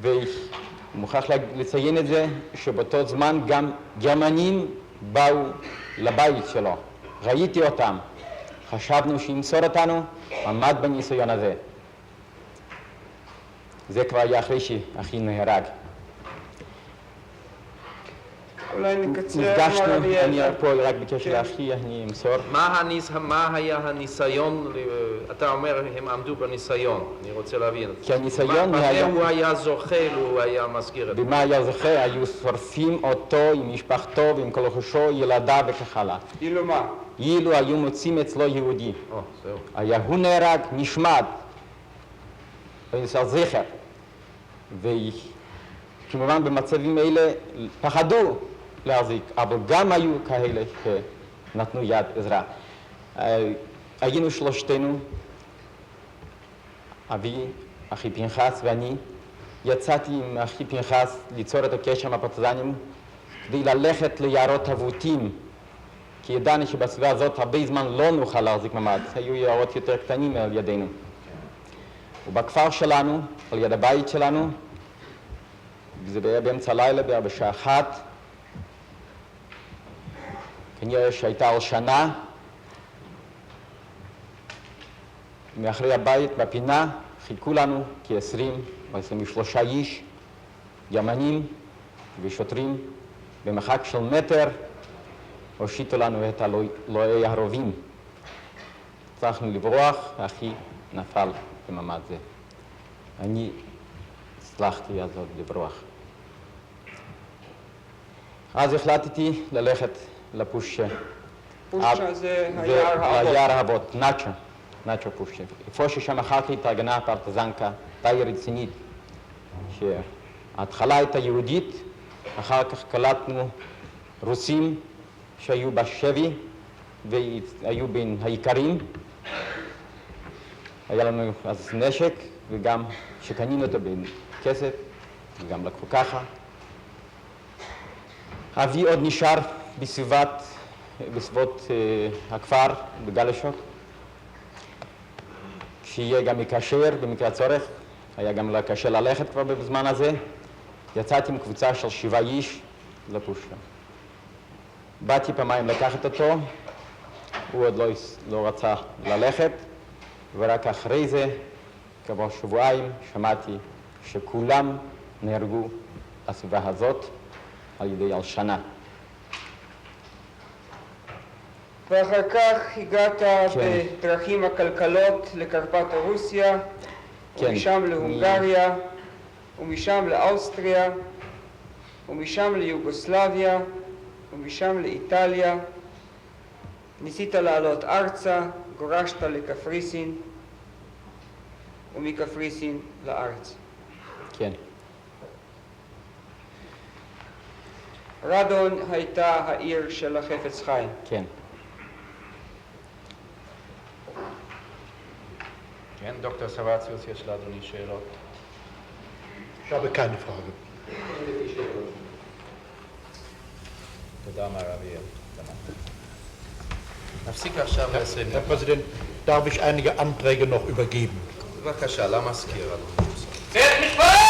ומוכרח לציין את זה שבאותו זמן גם גרמנים באו לבית שלו, ראיתי אותם, חשבנו שימסור אותנו, עמד בניסיון הזה. זה כבר היה אחרי שאחי נהרג. אולי נקצר, נפגשנו, אני פה רק בקשר לאחי, אני אמסור. מה היה הניסיון, אתה אומר הם עמדו בניסיון, אני רוצה להבין. כי הניסיון היה... הוא היה זוכה, הוא היה מסגיר את זה. במה היה זוכה? היו שורפים אותו עם משפחתו ועם כל רכושו, ילדיו וכך הלאה. אילו מה? אילו היו מוצאים אצלו יהודי. זהו. היה הוא נהרג, נשמד, בנושא זכר. וכמובן במצבים אלה פחדו להחזיק, אבל גם היו כאלה שנתנו יד עזרה. היינו שלושתנו, אבי, אחי פנחס ואני, יצאתי עם אחי פנחס ליצור את הקשר עם הפרטיזנים כדי ללכת ליערות אבותים, כי ידענו שבסביבה הזאת הרבה זמן לא נוכל להחזיק ממ"ד, היו יערות יותר קטנים על ידינו. ובכפר שלנו, על יד הבית שלנו, זה היה באמצע הלילה, בשעה 1, כנראה שהייתה הלשנה, מאחורי הבית בפינה חיכו לנו כ-20 או 23 איש, גרמנים ושוטרים, במרחק של מטר הושיטו לנו את הלועי הרובים. הצלחנו לברוח, ואחי נפל בממ"ד זה. אני הצלחתי אז עוד לברוח. אז החלטתי ללכת לפושה. פושה זה היער האבות. היער האבות, נאצ'ו פושה. איפה ששם אחר כך התארגנה פרטיזנקה די רצינית, שההתחלה הייתה יהודית, אחר כך קלטנו רוסים שהיו בשבי והיו בין העיקרים. היה לנו אז נשק, וגם שקנינו אותו בכסף, וגם לקחו ככה. אבי עוד נשאר בסביבות הכפר בגלשוק, שיהיה גם מקשר במקרה הצורך, היה גם קשה ללכת כבר בזמן הזה. יצאתי עם קבוצה של 7 איש לפושה. באתי פעמיים לקחת אותו, הוא עוד לא רצה ללכת, ורק אחרי זה, כעבור שבועיים, שמעתי שכולם נהרגו בסביבה הזאת על ידי הלשנה. ואחר כך הגעת בדרכים עקלקלות לקרפטה רוסיה, ומשם להונגריה, ומשם לאוסטריה, ומשם ליוגוסלביה, ומשם לאיטליה, ניסית לעלות ארצה, גורשת לקפריסין, ומקפריסין לארץ. כן. רדון הייתה העיר של החפץ חיים. כן. כן, דוקטור סבציוס, יש לאדוני שאלות? Ich habe keine Frage. תודה מר אביאל. נפסיק עכשיו ל-20 Herr Präsident, darf ich einige Anträge noch übergeben? בבקשה, למזכיר אדוני. בית משפט!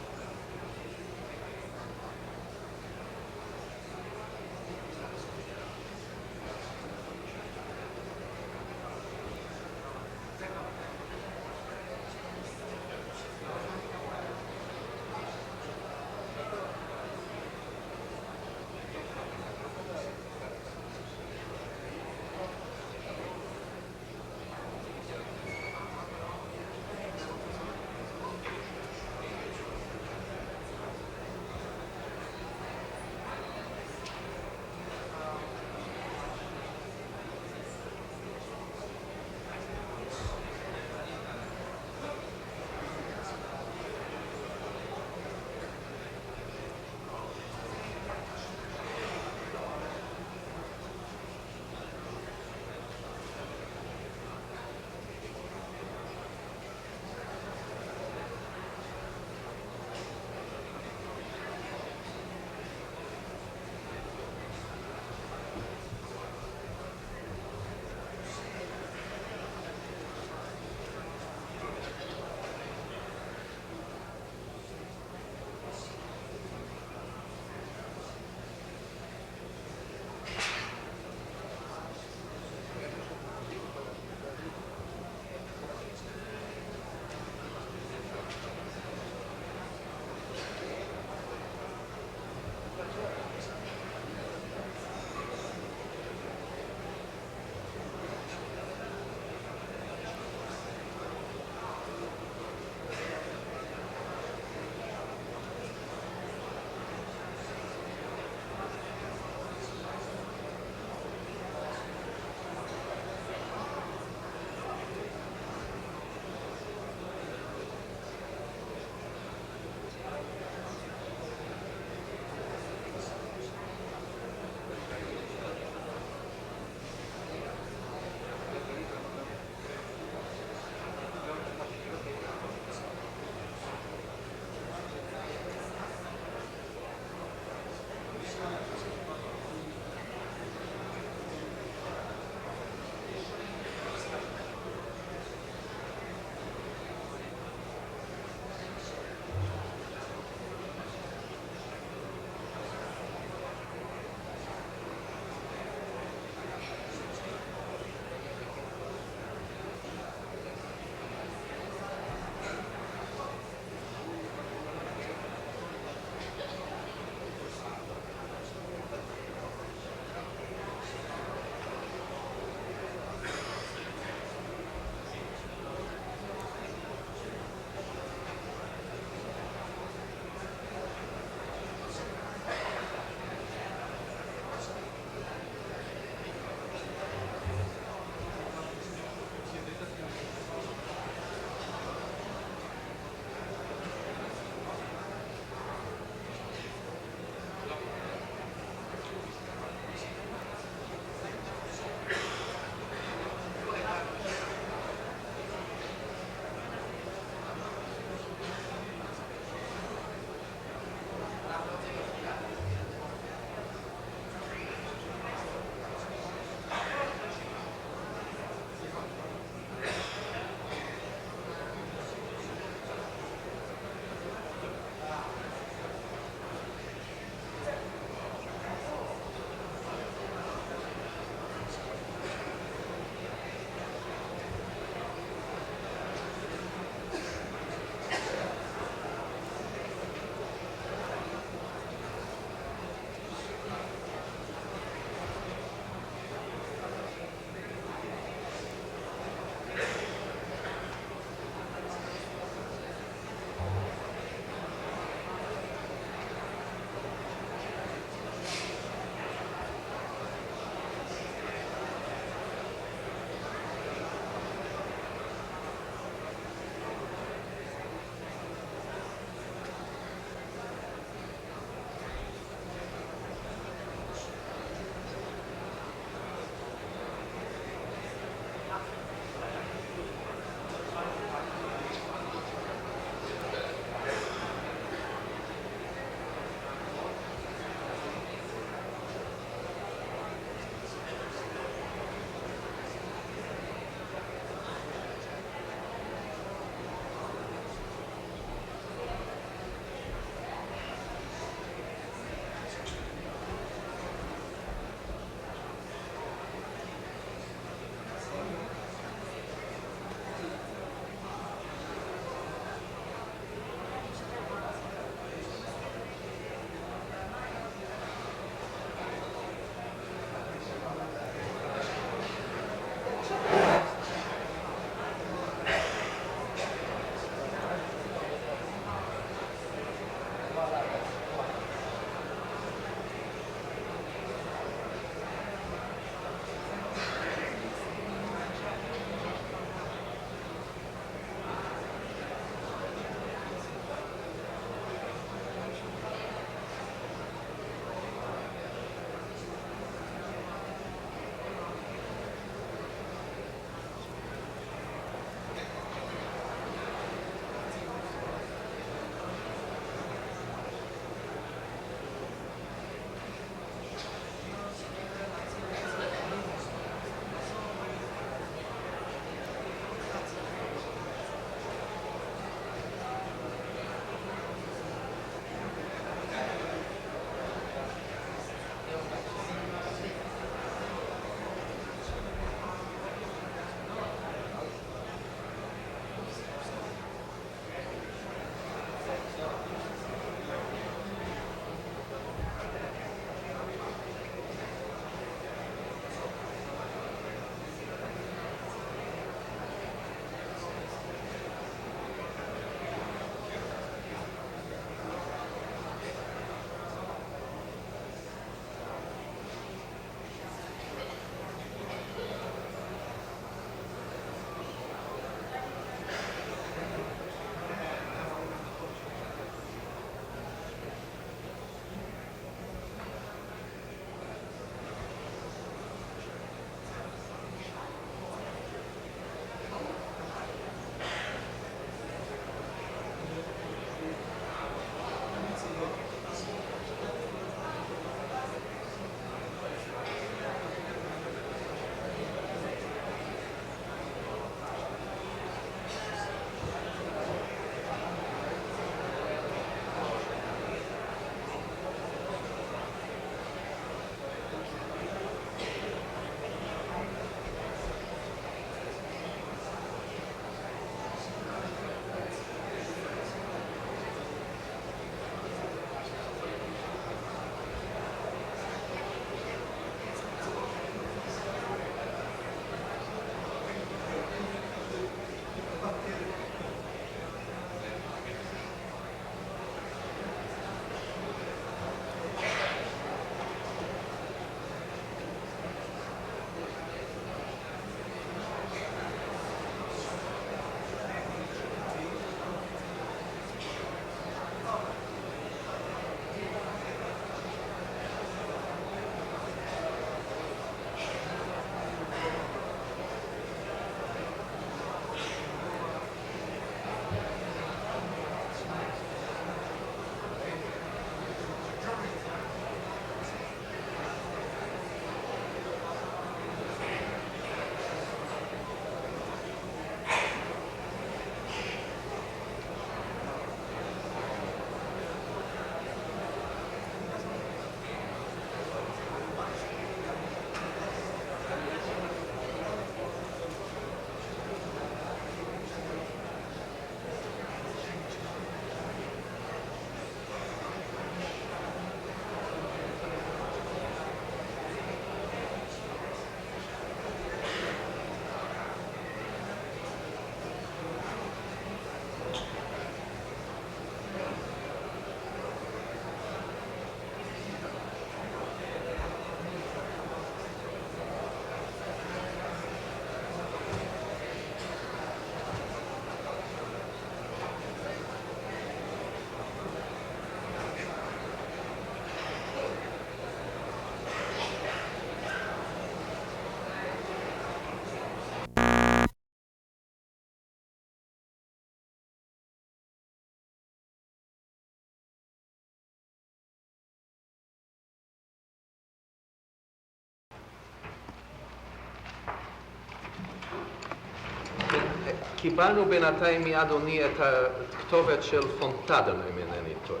קיבלנו בינתיים מאדוני את הכתובת של פונטדן, אם אינני טועה.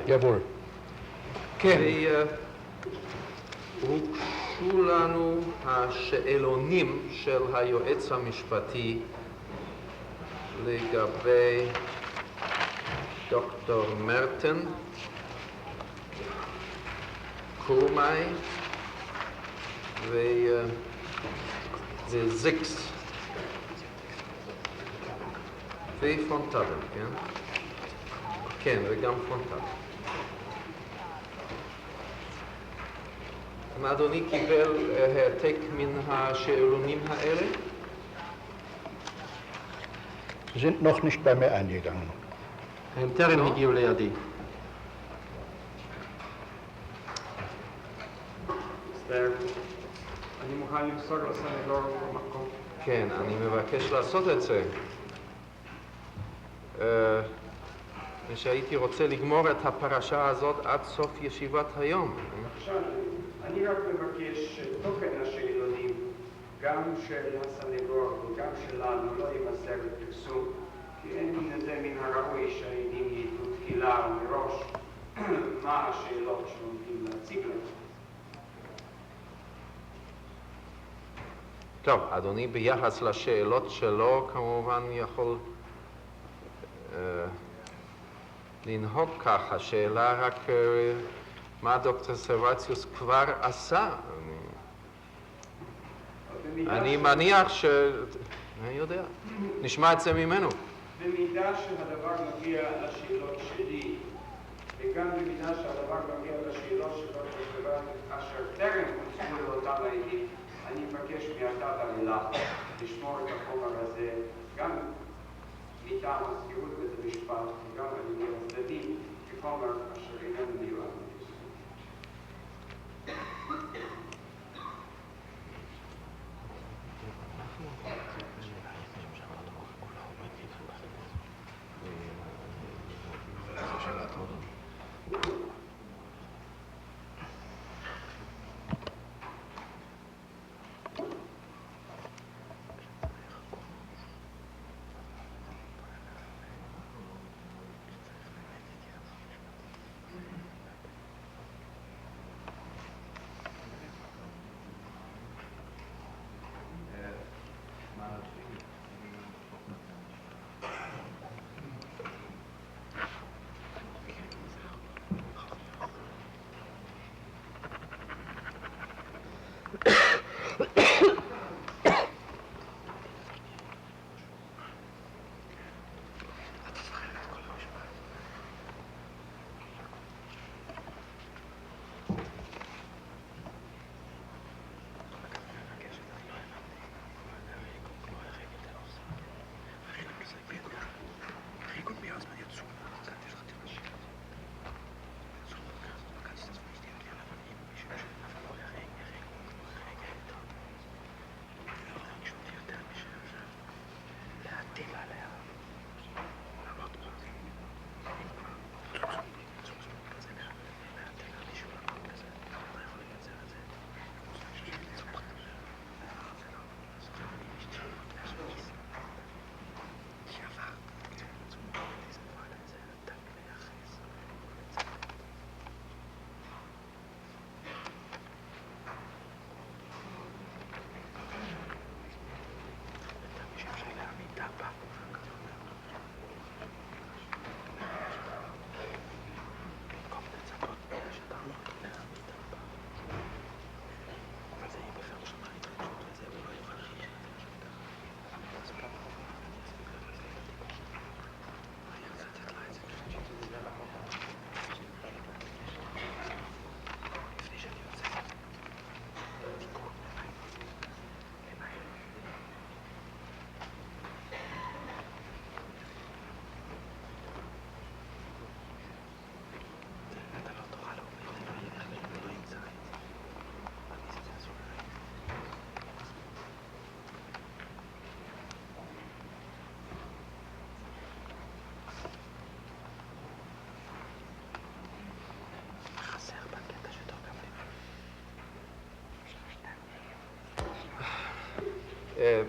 Jawohl. כן. הוגשו לנו השאלונים של היועץ המשפטי לגבי דוקטור מרטן, קורמאי וזיקס ופונטדן, כן? כן, וגם פונטדן. אם אדוני קיבל העתק מן השאלונים האלה? Sie sind noch nicht bei mir eingegangen. הם טרם הגיעו לידי. אני מוכן למסור לסנגור במקום. כן, אני מבקש לעשות את זה. ושהייתי רוצה לגמור את הפרשה הזאת עד סוף ישיבת היום. עכשיו, אני רק מבקש שתוכן השאלונים, גם של הסנגור וגם שלנו, לא יימסר לפרסום, כי אין זה מן הראוי שהעדים ידעו תחילה ומראש מה השאלות שעומדים להציג להם. טוב, אדוני ביחס לשאלות שלו כמובן יכול לנהוג כך. השאלה רק מה דוקטור סרווציוס כבר עשה. אני מניח אני יודע, נשמע את זה ממנו. במידה שהדבר מגיע לשאלות שלי, וגם במידה שהדבר מגיע לשאלות של דוקטור סרווציוס, אשר טרם הוצגו לאותם העדים, אני מבקש מעתה ואילך לשמור את החומר הזה גם מטעם מזכירות בית המשפט וגם על ידי הצדדים כחומר אשר איננו מיועד לפרסום.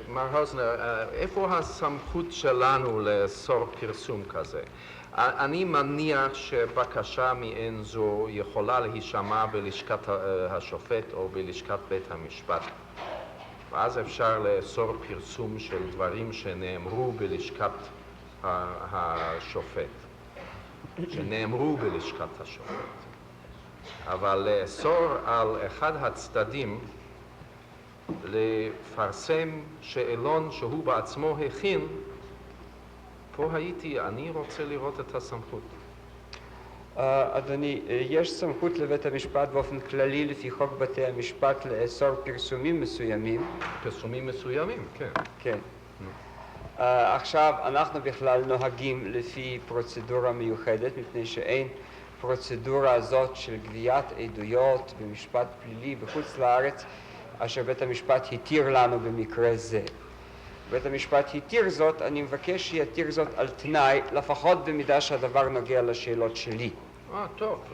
מר האוזנר, איפה הסמכות שלנו לאסור פרסום כזה? אני מניח שבקשה מעין זו יכולה להישמע בלשכת השופט או בלשכת בית המשפט. ואז אפשר לאסור פרסום של דברים שנאמרו בלשכת השופט, שנאמרו בלשכת השופט. אבל לאסור על אחד הצדדים לפרסם שאלון שהוא בעצמו הכין, פה אני רוצה לראות את הסמכות. אדוני, יש סמכות לבית המשפט באופן כללי לפי חוק בתי המשפט לאסור פרסומים מסוימים. פרסומים מסוימים, כן. כן. עכשיו, אנחנו בכלל נוהגים לפי פרוצדורה מיוחדת, מפני שאין פרוצדורה הזאת של גביית עדויות במשפט פלילי בחוץ לארץ, אשר בית המשפט התיר לנו במקרה זה. בית המשפט התיר זאת, אני מבקש שיתיר זאת על תנאי, לפחות במידה שהדבר נוגע לשאלות שלי. טוב.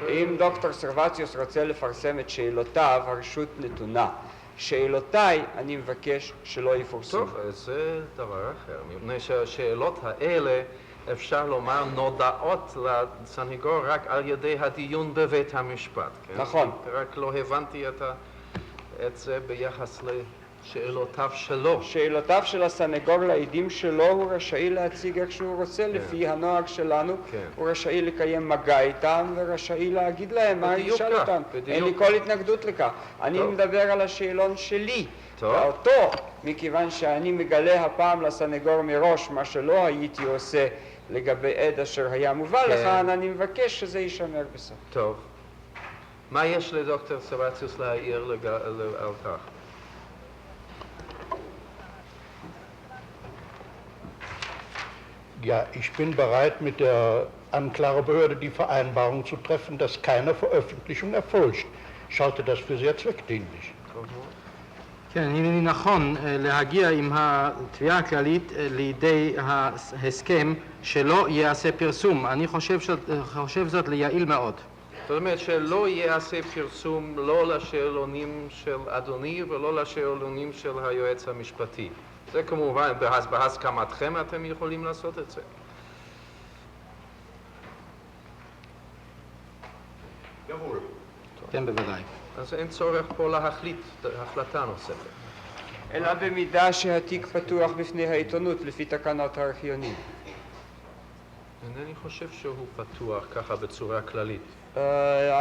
אם דוקטור סרבציוס רוצה לפרסם את שאלותיו, הרשות נתונה. שאלותיי, אני מבקש שלא יפורסמו. טוב, זה דבר אחר. מפני שהשאלות האלה, אפשר לומר, נודעות לסניגור רק על ידי הדיון בבית המשפט. כן? נכון. רק לא הבנתי את זה ביחס לשאלותיו שלו. שאלותיו של הסניגור לעדים שלו הוא רשאי להציג איך שהוא רוצה, לפי הנוהג שלנו. הוא רשאי לקיים מגע איתם ורשאי להגיד להם מה ישאל אותם. אין לי כל התנגדות לכך. אני מדבר על השאלון שלי. ואותו, מכיוון שאני מגלה הפעם לסניגור מראש מה שלא הייתי עושה לגבי עד אשר היה מובא לכאן, אני מבקש שזה יישמר בסוף. טוב. מה יש לדוקטור סרבציוס להעיר על כך? Ja, ich bin bereit, mit der Anklagebehörde die Vereinbarung zu treffen, dass keine Veröffentlichung erfolgt. Ich halte das für sehr zweckdienlich. כן, נראה לי נכון להגיע עם התביעה הכללית לידי ההסכם שלא יעשה פרסום. אני חושב זאת ליעיל מאוד. זאת אומרת שלא יעשה פרסום לא לשאלונים של אדוני ולא לשאלונים של היועץ המשפטי. זה כמובן, בהסכמתכם אתם יכולים לעשות את זה. כן, בוודאי. אז אין צורך פה להחליט החלטה נוספת. אלא במידה שהתיק פתוח בפני העיתונות לפי תקנות הארכיונים. אינני חושב שהוא פתוח ככה בצורה כללית.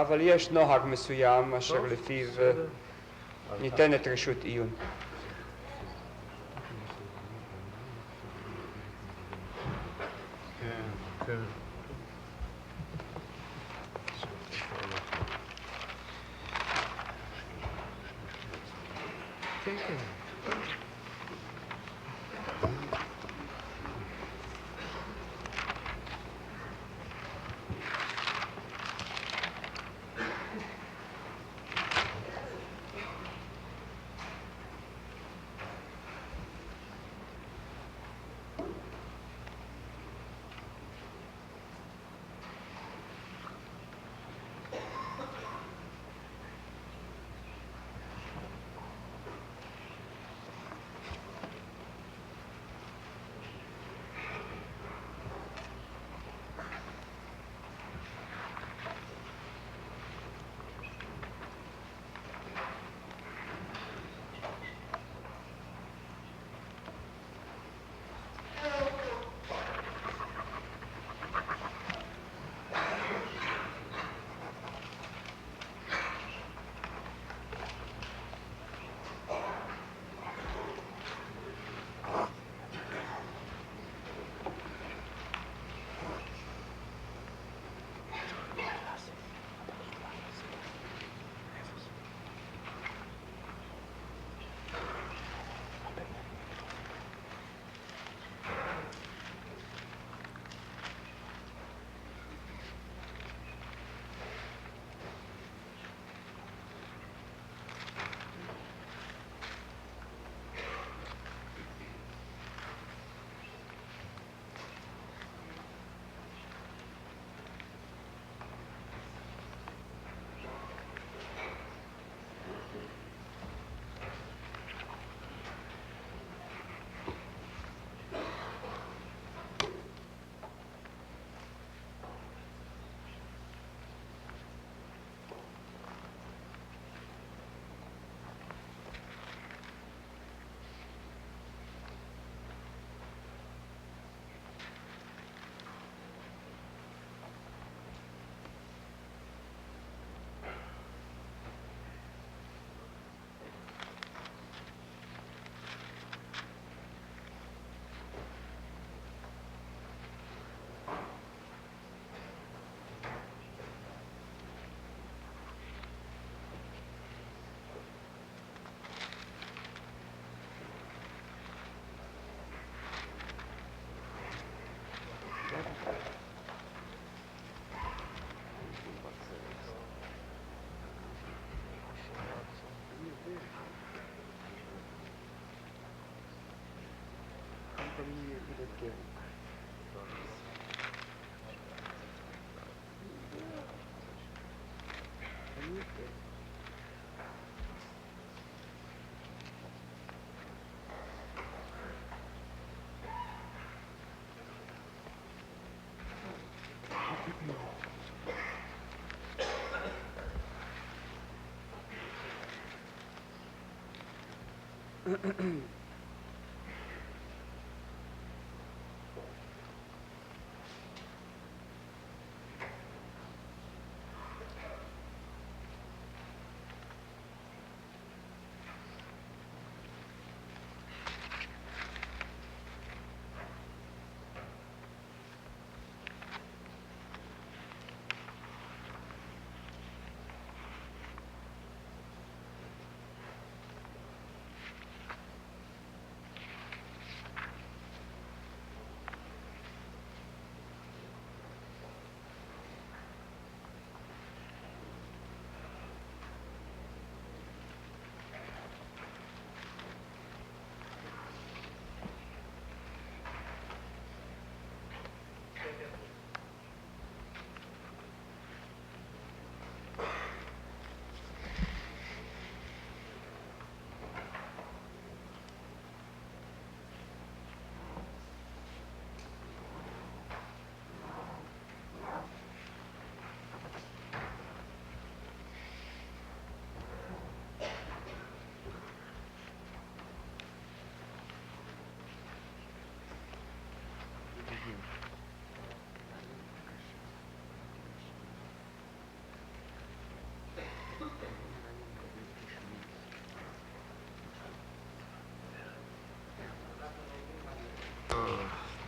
אבל יש נוהג מסוים אשר לפיו ניתנת רשות עיון. כן.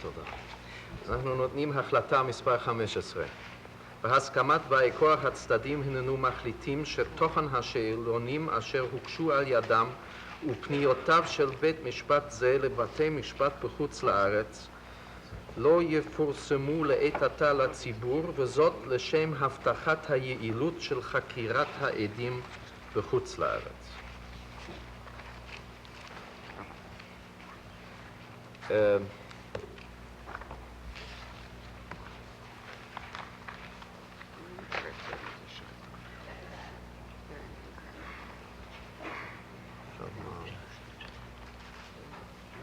תודה. אנחנו נותנים החלטה מספר 15. בהסכמת באי כוח הצדדים הננו מחליטים שתוכן השאלונים אשר הוגשו על ידם ופניותיו של בית משפט זה לבתי משפט בחוץ לארץ לא יפורסמו לעת עתה לציבור, וזאת לשם הבטחת היעילות של חקירת העדים בחוץ לארץ.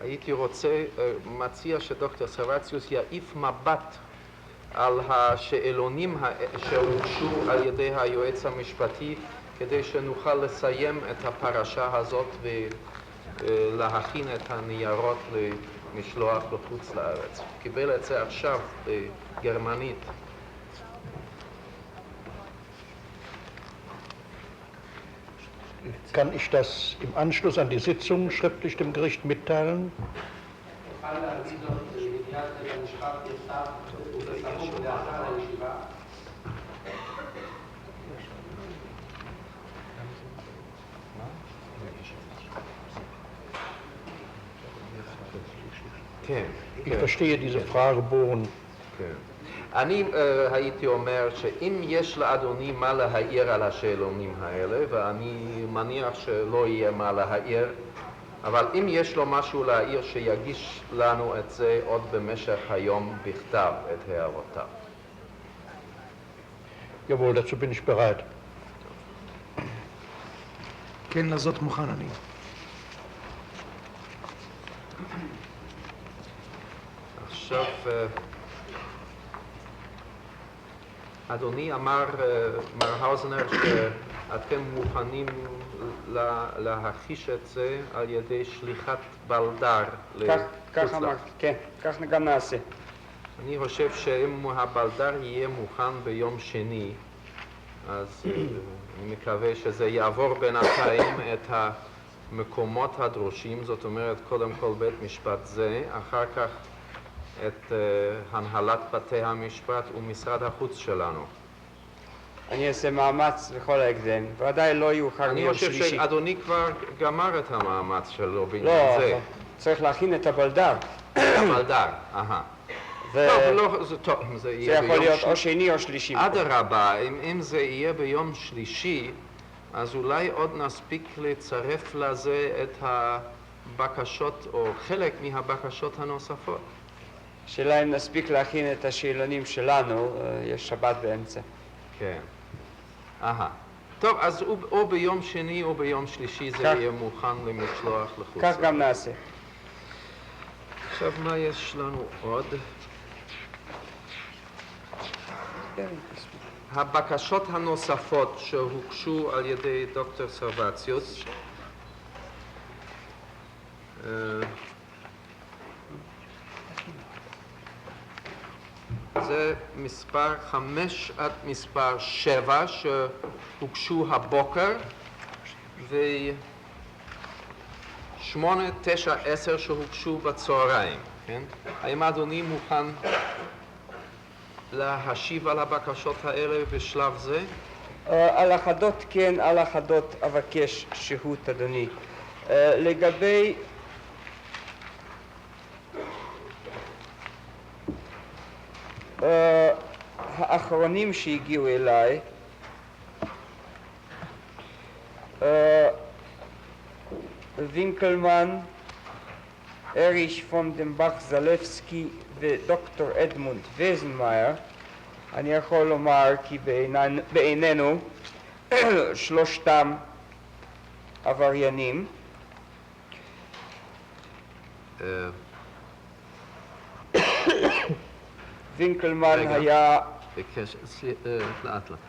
הייתי מציע שדוקטור סרווציוס יעיף מבט על השאלונים שהוגשו על ידי היועץ המשפטי כדי שנוכל לסיים את הפרשה הזאת ולהכין את הניירות למשלוח בחוץ לארץ. קיבל את זה עכשיו בגרמנית. Kann ich das im Anschluss an die Sitzung schriftlich dem Gericht mitteilen? Ich verstehe diese Fragebogen. אני הייתי אומר שאם יש לאדוני מה להעיר על השאלונים האלה, ואני מניח שלא יהיה מה להעיר, אבל אם יש לו משהו להעיר שיגיש לנו את זה עוד במשך היום בכתב, את הערותיו. Jawohl, dazu bin ich bereit. כן, לזאת מוכן אני. עכשיו, אדוני אמר, מר האוזנר, שאתם מוכנים להחיש את זה על ידי שליחת בלדר כך אמרתי, כן, כך גם נעשה. אני חושב שאם הבלדר יהיה מוכן ביום שני, אז אני מקווה שזה יעבור בינתיים את המקומות הדרושים, זאת אומרת, קודם כל בית משפט זה, אחר כך את הנהלת בתי המשפט ומשרד החוץ שלנו. אני אעשה מאמץ לכל ההקדם, ודאי לא יאוחר מיום שלישי. אני חושב שאדוני כבר גמר את המאמץ שלו בעניין זה. לא, צריך להכין את הבלדר. הבלדר, זה יכול להיות או שני או שלישי. אדרבה, אם זה יהיה ביום שלישי, אז אולי עוד נספיק לצרף לזה את הבקשות או חלק מהבקשות הנוספות. שאלה אם נספיק להכין את השאלונים שלנו, יש שבת באמצע. כן. טוב, אז או ביום שני או ביום שלישי זה יהיה מוכן למשלוח לחוץ. כך גם נעשה. עכשיו, מה יש לנו עוד? הבקשות הנוספות שהוגשו על ידי דוקטור סרבציוס, זה מספר 5 עד מספר 7 שהוגשו הבוקר, ו8, 9, 10 שהוגשו בצהריים, כן? האם אדוני מוכן להשיב על הבקשות האלה בשלב זה? על אחדות כן, על אחדות אבקש שהות, אדוני. לגבי האחרונים שהגיעו אליי, וינקלמן, אריש פונדנבך זלבסקי ודוקטור אדמונד וזנמאייר, אני יכול לומר כי בעינינו שלושתם עבריינים. וינקלמן היה... לאט לאט.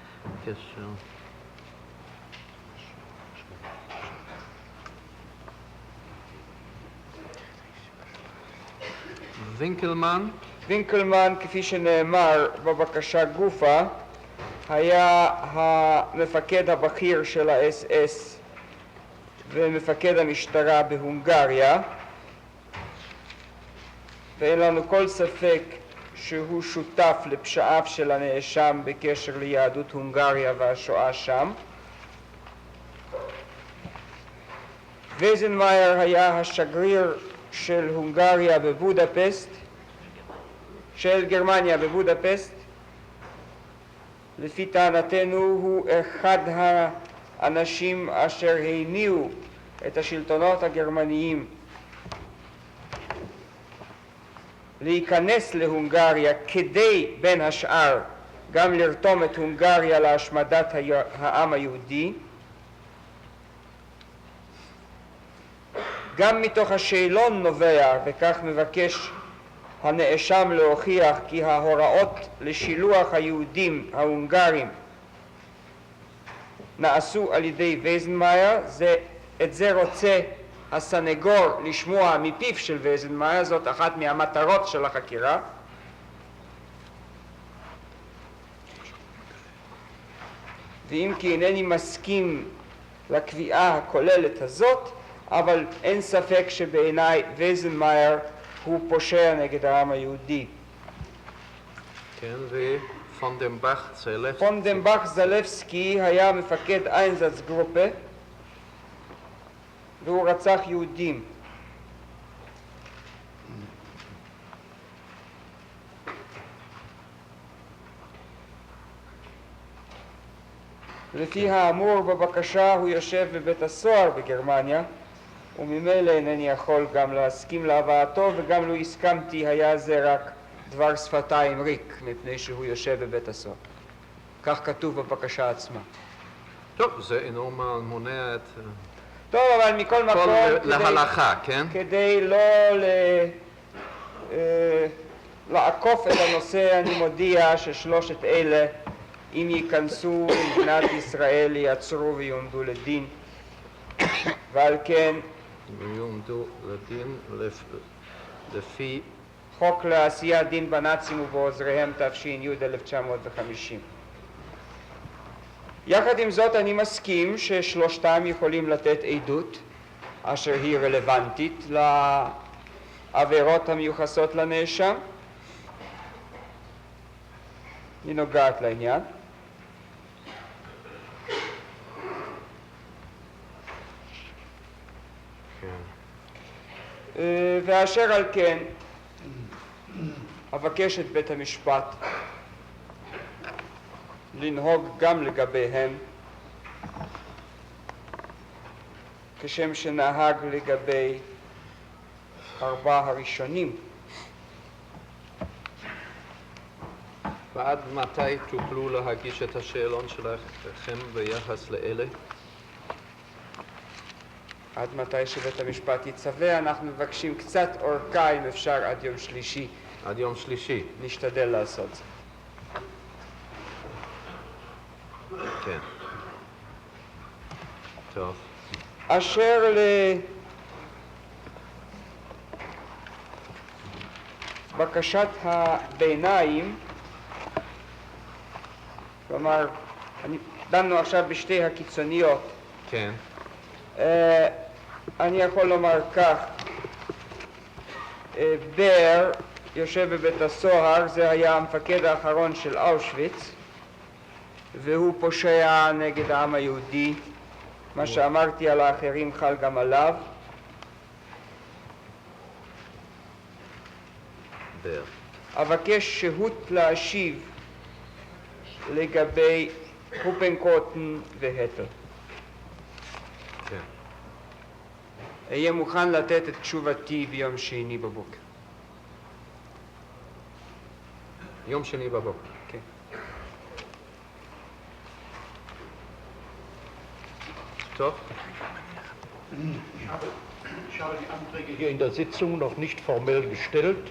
קשר... וינקלמן, כפי שנאמר בבקשה גופה, היה המפקד הבכיר של האס-אס ומפקד המשטרה בהונגריה, ואין לנו כל ספק שהוא שותף לפשעיו של הנאשם בקשר ליהדות הונגריה והשואה שם. וזנמאייר היה השגריר של הונגריה בבודפסט, של גרמניה בבודפסט. לפי טענתנו הוא אחד האנשים אשר הניעו את השלטונות הגרמניים להיכנס להונגריה כדי בין השאר גם לרתום את הונגריה להשמדת העם היהודי. גם מתוך השאלון נובע, וכך מבקש הנאשם להוכיח, כי ההוראות לשילוח היהודים ההונגרים נעשו על ידי וזנמאייר. את זה רוצה הסנגור לשמוע מפיו של וזנמאייר, זאת אחת מהמטרות של החקירה. ואם כי אינני מסכים לקביעה הכוללת הזאת, אבל אין ספק שבעיניי וזנמאייר הוא פושע נגד העם היהודי. כן, ופונדנבך זלבסקי. פונדנבך זלבסקי היה מפקד איינזצגרופה, והוא רצח יהודים. לפי האמור בבקשה הוא יושב בבית הסוהר בגרמניה, וממילא אינני יכול גם להסכים להבאתו, וגם לא הסכמתי היה זה רק דבר שפתיים ריק, מפני שהוא יושב בבית הסוהר. כך כתוב בבקשה עצמה. טוב, זה אינו מונע את... טוב, אבל מכל מקום, להלכה, כן? כדי לא לעקוף את הנושא, אני מודיע ששלושת אלה, אם ייכנסו למדינת ישראל, ייעצרו ויועמדו לדין. ועל כן, ויועמדו לדין לפי חוק לעשיית דין בנאצים ובעוזריהם תש"י 1950. יחד עם זאת אני מסכים ששלושתם יכולים לתת עדות אשר היא רלוונטית לעבירות המיוחסות לנאשם. היא נוגעת לעניין. ואשר על כן אבקש את בית המשפט לנהוג גם לגביהם כשם שנהג לגבי 4 הראשונים ועד מתי תוכלו להגיש את השאלון שלכם ביחס לאלה? עד מתי שבית המשפט יצווה, אנחנו מבקשים קצת אורכה אם אפשר עד יום שלישי. עד יום שלישי. נשתדל לעשות זה. כן. טוב. אשר לבקשת הביניים, כלומר, דנו עכשיו בשתי הקיצוניות. כן. אני יכול לומר כך, בר יושב בבית הסוהר, זה היה המפקד האחרון של אושוויץ, והוא פושע נגד העם היהודי. מה שאמרתי על האחרים חל גם עליו. בר. אבקש שהות להשיב לגבי הופנקוטן והטל. כן. אהיה מוכן לתת את תשובתי ביום שני בבוקר. יום שני בבוקר. כן. טוב. Ich habe die Anträge hier in der Sitzung noch nicht formell gestellt.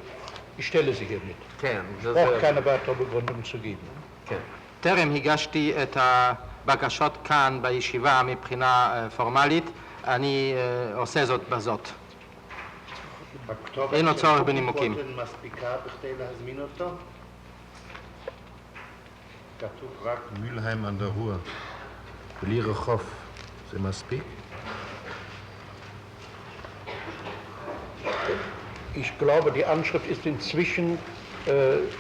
Ich stelle sie hiermit. כן. Ich brauche keine weitere Begründung zu geben. כן. טרם הגשתי את הבקשות כאן בישיבה מבחינה פורמלית, אני עושה זאת בזאת. אין לו צורך בנימוקים. מספיקה בכדי להזמין אותו? כתוב רק מülheim an der Ruhr. בלי רחוב. זה מספיק? Ich glaube, die Anschrift ist inzwischen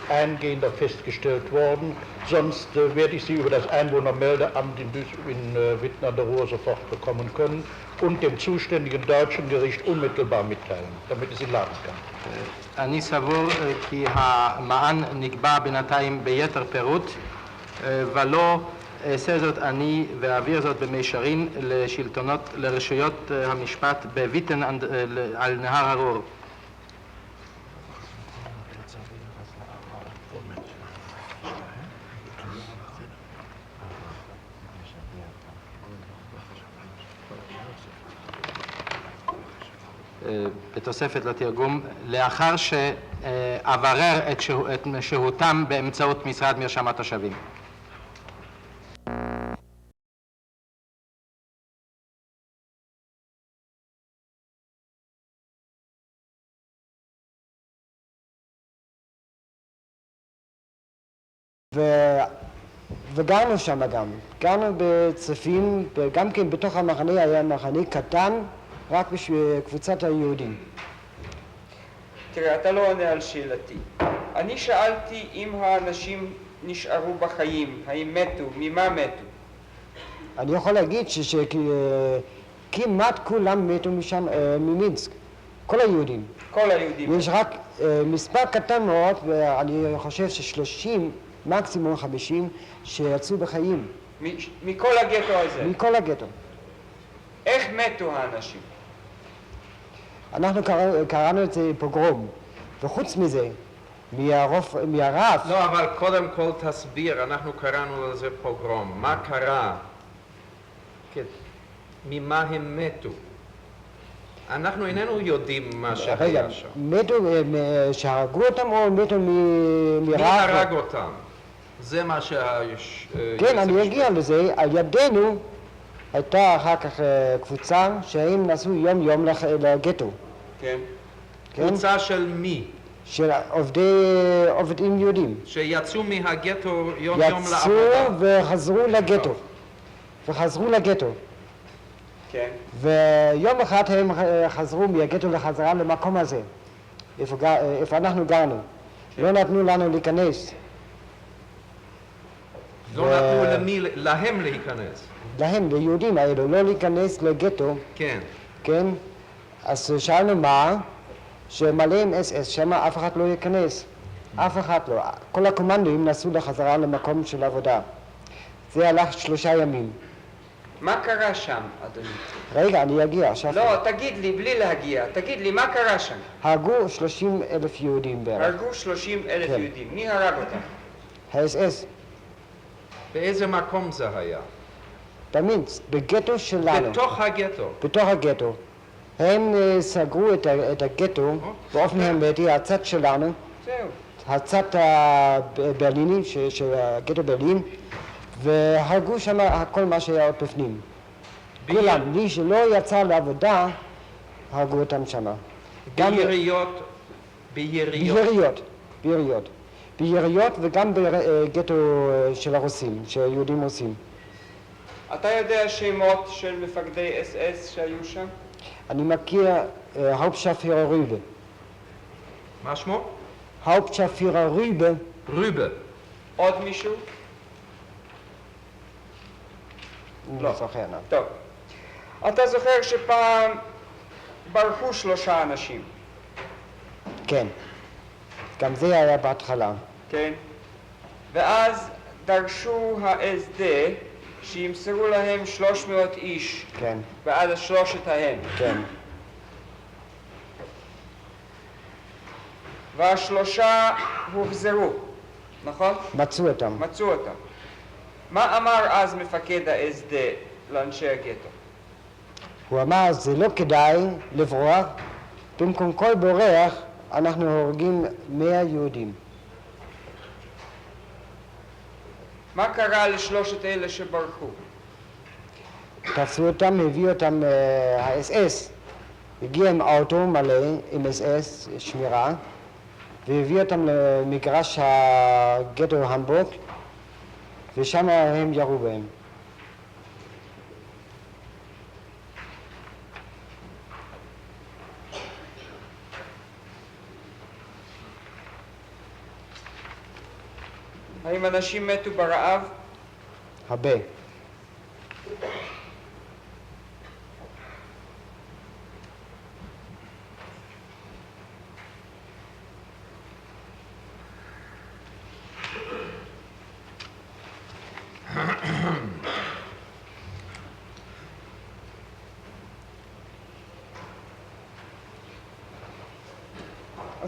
eingehender festgestellt worden. Sonst werde ich sie über das Einwohnermeldeamt in Witten an der Ruhr sofort bekommen können und dem zuständigen deutschen Gericht unmittelbar mitteilen, damit es in Laden kann. אני סבור כי המען נקבע בינתיים ביתר פירוט, ולא אעשה זאת אני ואעביר זאת במישרין לרשויות המשפט בוויטן על נהר הרור. בתוספת לתרגום, לאחר שאברר את שהותם באמצעות משרד מרשם התושבים. וגרנו שם גם, גרנו בצריפים, גם כן בתוך המחנה היה מחנה קטן, רק בשביל קבוצת היהודים. תראה, אתה לא עונה על שאלתי. אני שאלתי אם האנשים נשארו בחיים, האם מתו, ממה מתו? אני יכול להגיד שכמעט כולם מתו משם, ממינסק, כל היהודים. כל היהודים. יש רק מספר קטן מאוד, ואני חושב ש30, מקסימום 50, שיצאו בחיים. מכל הגטו הזה? מכל הגטו. איך מתו האנשים? אנחנו קראנו את זה פוגרום, וחוץ מזה, מהרב... לא, אבל קודם כל תסביר, אנחנו קראנו לזה פוגרום. מה קרה? ממה הם מתו? אנחנו איננו יודעים מה שהיה שם. מתו שהרגו אותם או מתו מרעב? מי הרג אותם? זה מה שיש... כן, אני אגיע לזה. על ידינו הייתה אחר כך קבוצה שהם נסעו יום יום לגטו. כן. קבוצה של מי? של עובדים יהודים. שיצאו מהגטו יום יום לעבודה. יצאו וחזרו לגטו. כן. ויום אחד הם חזרו מהגטו לחזרה למקום הזה, איפה אנחנו גרנו. לא נתנו לנו להיכנס. לא נתנו להם להיכנס. להם, ליהודים האלו, לא להיכנס לגטו. כן. כן? אז שאלנו מה? שמלא עם אס-אס, שמה אף אחד לא ייכנס. אף אחד לא. כל הקומנדואים נסעו לחזרה למקום של עבודה. זה הלך 3 ימים. מה קרה שם, אדוני? רגע, אני אגיע עכשיו. לא, תגיד לי, בלי להגיע, תגיד לי, מה קרה שם? הרגו 30,000 יהודים בערך. הרגו 30,000 יהודים. מי הרג אותם? ה-SS. באיזה מקום זה היה? במינסק, בגטו שלנו. בתוך הגטו. בתוך הגטו. הם סגרו את הגטו באופן הרמטי, הצד שלנו, הצד הברליני של הגטו ברלין, והרגו שם כל מה שהיה עוד בפנים. כולם, מי שלא יצא לעבודה, הרגו אותם שם. ביריות וגם בגטו של הרוסים, שיהודים רוסים. אתה יודע שמות של מפקדי אס-אס שהיו שם? אני מכיר האופטשאפירר רובה. מה שמו? האופטשאפירר רובה. רובה. עוד מישהו? לא זוכר. טוב. אתה זוכר שפעם ברחו 3 אנשים? כן. גם זה היה בהתחלה. כן. ואז דרשו ה-SD שימסרו להם 300 איש. כן. ועד 3 ההם. כן. וה3 הוחזרו, נכון? מצאו אותם. מצאו אותם. מה אמר אז מפקד ה-SD לאנשי הגטו? הוא אמר, זה לא כדאי לברוח, במקום כל בורח אנחנו הורגים 100 יהודים. מה קרה ל3 אלה שברחו? תפסו אותם, הביאו אותם ה-SS, הגיע עם אוטו מלא עם SS שמירה, והביא אותם למגרש הגטו המבורג, ושם הם ירו בהם. האם אנשים מתו ברעב? הרבה.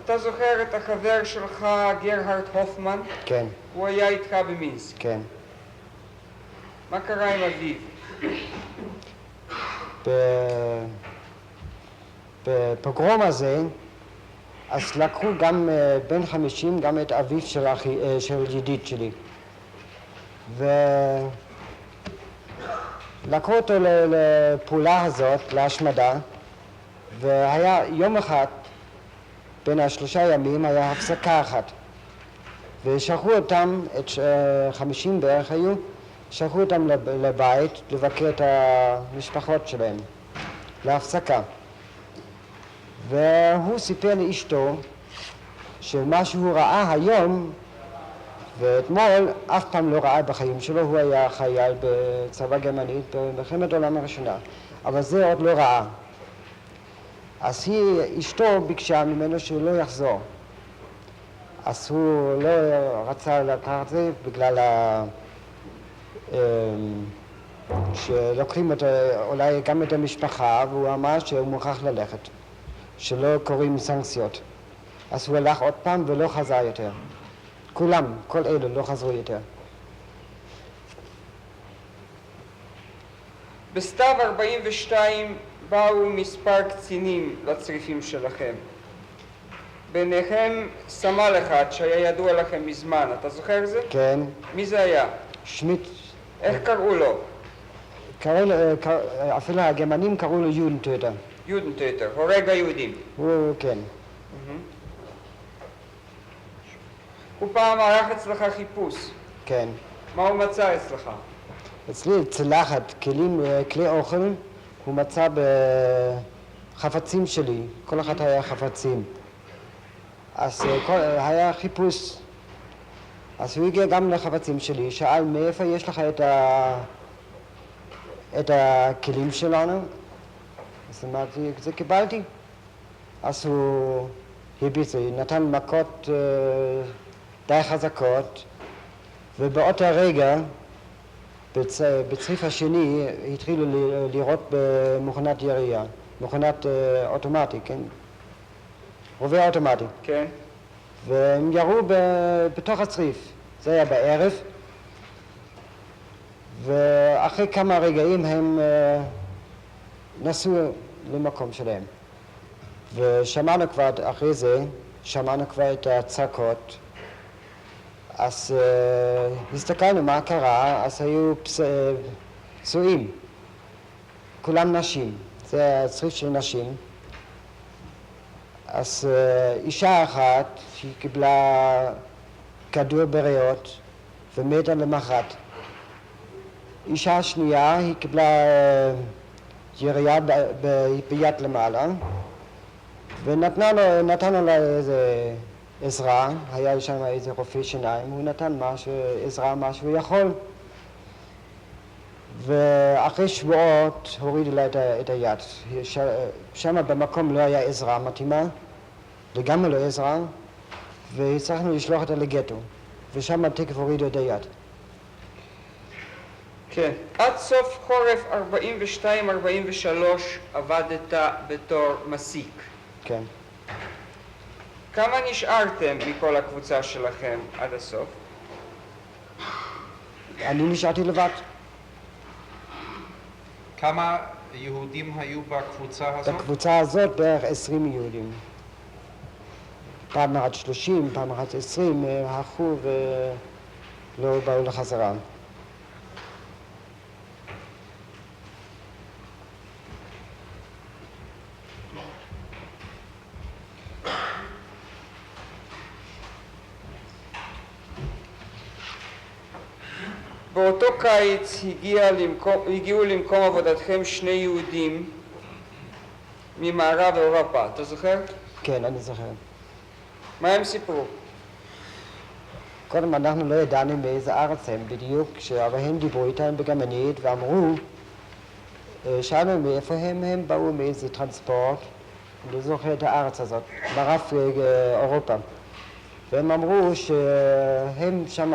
אתה זוכר את החבר שלך גרהרד הופמן? כן. הוא היה איתך במינסק. כן. מה קרה עם אביו? בפוגרום הזה, אז לקחו גם בן 50, גם את אביו של ידיד שלי. ולקחו אותו לפעולה הזאת, להשמדה, והיה יום אחד, בין 3 ימים, היה הפסקה אחת. ושלחו אותם, את 50 בערך היו, שלחו אותם לבית לבקר את המשפחות שלהם, להפסקה. והוא סיפר לאשתו שמה שהוא ראה היום ואתמול אף פעם לא ראה בחיים שלו, הוא היה חייל בצבא גרמנית במלחמת העולם הראשונה, אבל זה עוד לא ראה. אז אשתו ביקשה ממנו שהוא לא יחזור. אז הוא לא רצה לקחת את זה בגלל שלוקחים אולי גם את המשפחה, והוא אמר שהוא מוכרח ללכת, שלא קוראים סנקציות. אז הוא הלך עוד פעם ולא חזר יותר. כולם, כל אלו לא חזרו יותר. בסתיו 42 באו מספר קצינים לצריפים שלכם. ביניהם סמל אחד שהיה ידוע לכם מזמן, אתה זוכר זה? כן. מי זה היה? שמיט. איך קראו לו? אפילו הגרמנים קראו לו יודנטוטר. יודנטוטר, הורג היהודים. הוא כן. הוא פעם ערך אצלך חיפוש. כן. מה הוא מצא אצלך? אצלי צלחת, כלי אוכל, הוא מצא בחפצים שלי, כל אחד היה חפצים. אז היה חיפוש. אז הוא הגיע גם לחפצים שלי, שאל מאיפה יש לך את הכלים שלנו? אז אמרתי, זה קיבלתי. אז הוא הביט, נתן מכות די חזקות, ובאותו רגע, בצריף השני, התחילו לירות במכונת ירייה, מכונת אוטומטי, כן? רובה אוטומטי. כן. והם ירו בתוך הצריף. זה היה בערב, ואחרי כמה רגעים הם נסעו למקום שלהם. ושמענו כבר אחרי זה, שמענו כבר את הצעקות, אז הסתכלנו מה קרה, אז היו פצועים, כולם נשים, זה היה צריף של נשים. אז אישה אחת, היא קיבלה כדור בריאות ומתה למחרת. אישה שנייה, היא קיבלה ירייה ביד למעלה, ונתנו לה איזה עזרה, היה שם איזה רופא שיניים, הוא נתן עזרה, מה שהוא יכול. ואחרי שבועות הורידו לה את היד. שם במקום לא היה עזרה מתאימה, לגמרי לא עזרה, והצלחנו לשלוח אותה לגטו, ושם תקף הורידו את היד. כן. עד סוף חורף 42-43 עבדת בתור מסיק. כן. כמה נשארתם מכל הקבוצה שלכם עד הסוף? אני נשארתי לבד. כמה יהודים היו בקבוצה הזאת? בקבוצה הזאת בערך 20 יהודים. פעם אחת 30, פעם אחת 20, הלכו ולא באו לחזרה. באותו קיץ הגיעו למקום עבודתכם שני יהודים ממערב אירופה, אתה זוכר? כן, אני זוכר. מה הם סיפרו? קודם אנחנו לא ידענו מאיזה ארץ הם בדיוק, אבל הם דיברו איתנו בגרמנית ואמרו, שאלנו מאיפה הם באו מאיזה טרנספורט, אני זוכר את הארץ הזאת, מערב אירופה. והם אמרו שהם שם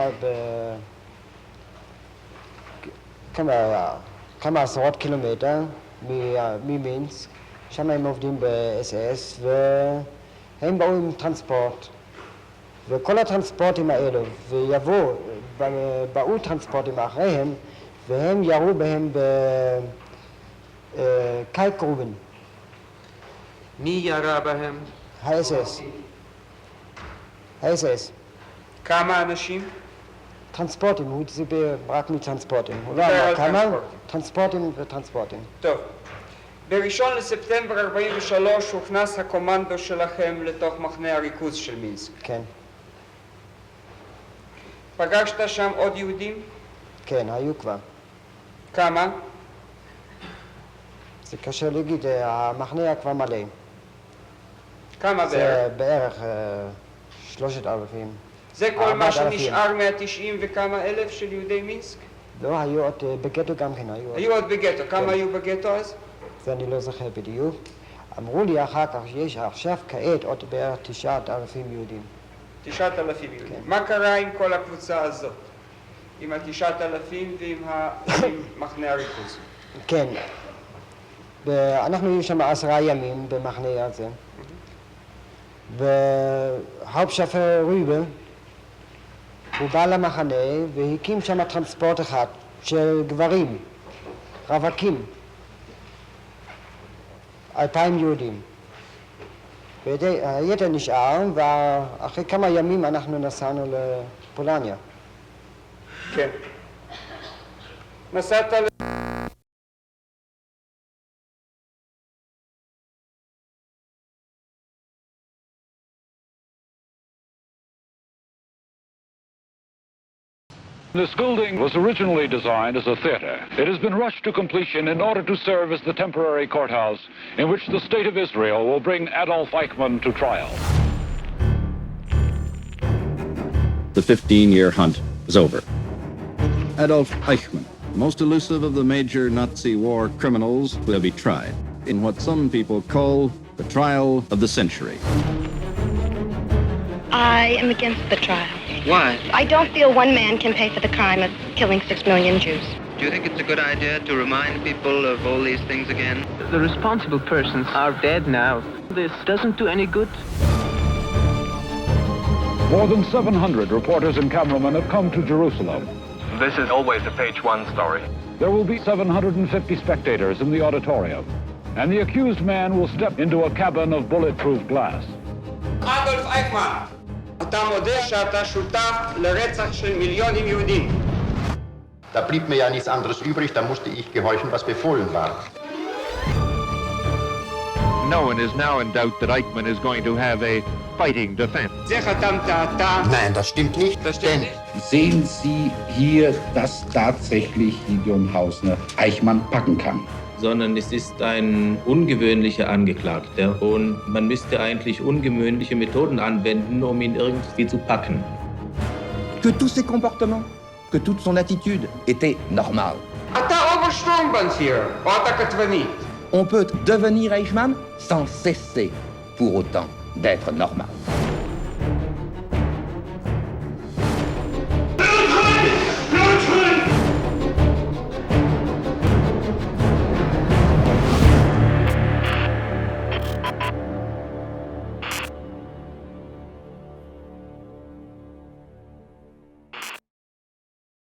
כמה עשרות קילומטר ממינסק, שם הם עובדים ב-SS, והם באו עם טרנספורט. וכל הטרנספורטים האלו, באו טרנספורטים אחריהם, והם ירו בהם בקייקרובן. מי ירה בהם? ה-SS. ה-SS. כמה אנשים? טרנספורטים, הוא דיבר רק מטרנספורטים. הוא לא אמר כמה, טרנספורטים וטרנספורטים. טוב. ב-1 לספטמבר 43 הוכנס הקומנדו שלכם לתוך מחנה הריכוז של מינסק. כן. פגשת שם עוד יהודים? כן, היו כבר. כמה? זה קשה להגיד, המחנה היה כבר מלא. כמה בערך? זה בערך 3,000. זה כל מה שנשאר 190 וכמה אלף של יהודי מינסק? לא, היו עוד בגטו גם כן. היו עוד בגטו. כמה היו בגטו אז? זה אני לא זוכר בדיוק. אמרו לי אחר כך שיש עכשיו כעת עוד בערך 9,000 יהודים. 9,000 יהודים. מה קרה עם כל הקבוצה הזאת? עם ה9,000 ועם מחנה הריכוז? כן. אנחנו היו שם 10 ימים במחנה הזה. והאופשפר רובה, הוא בא למחנה והקים שם טרנספורט אחד של גברים, רווקים, 2,000 יהודים. והיתר נשאר, ואחרי כמה ימים אנחנו נסענו לפולניה. כן. נסעת This building was originally designed as a theater. It has been rushed to completion in order to serve as the temporary courthouse in which the State of Israel will bring Adolf Eichmann to trial. The 15-year hunt was over. Adolf Eichmann, most elusive of the major Nazi war criminals, will be tried in what some people call the trial of the century. I am against the trial. Why? I don't feel one man can pay for the crime of killing 6 million Jews. Do you think it's a good idea to remind people of all these things again? The responsible persons are dead now. This doesn't do any good. More than 700 reporters and cameramen have come to Jerusalem. This is always a page one story. There will be 750 spectators in the auditorium, and the accused man will step into a cabin of bulletproof glass. אדולף אייכמן, אתה מודה שאתה שותף לרצח של מיליונים יהודים. Da blieb mir ja nichts anderes übrig, da musste ich gehorchen, was befohlen war. No one is now in doubt that Eichmann is going to have a fighting defense. Nein, das stimmt nicht. Das stimmt nicht. Sehen Sie hier, dass tatsächlich Gideon Hausner Eichmann packen kann? Sondern es ist ein ungewöhnlicher Angeklagter und man müsste eigentlich ungewöhnliche Methoden anwenden, um ihn irgendwie zu packen. Que tous ses comportements, que toute son attitude était normale. אתה Obersturmbannführer, או אתה כתבנית? On peut devenir Eichmann sans cesser pour autant d'être normal.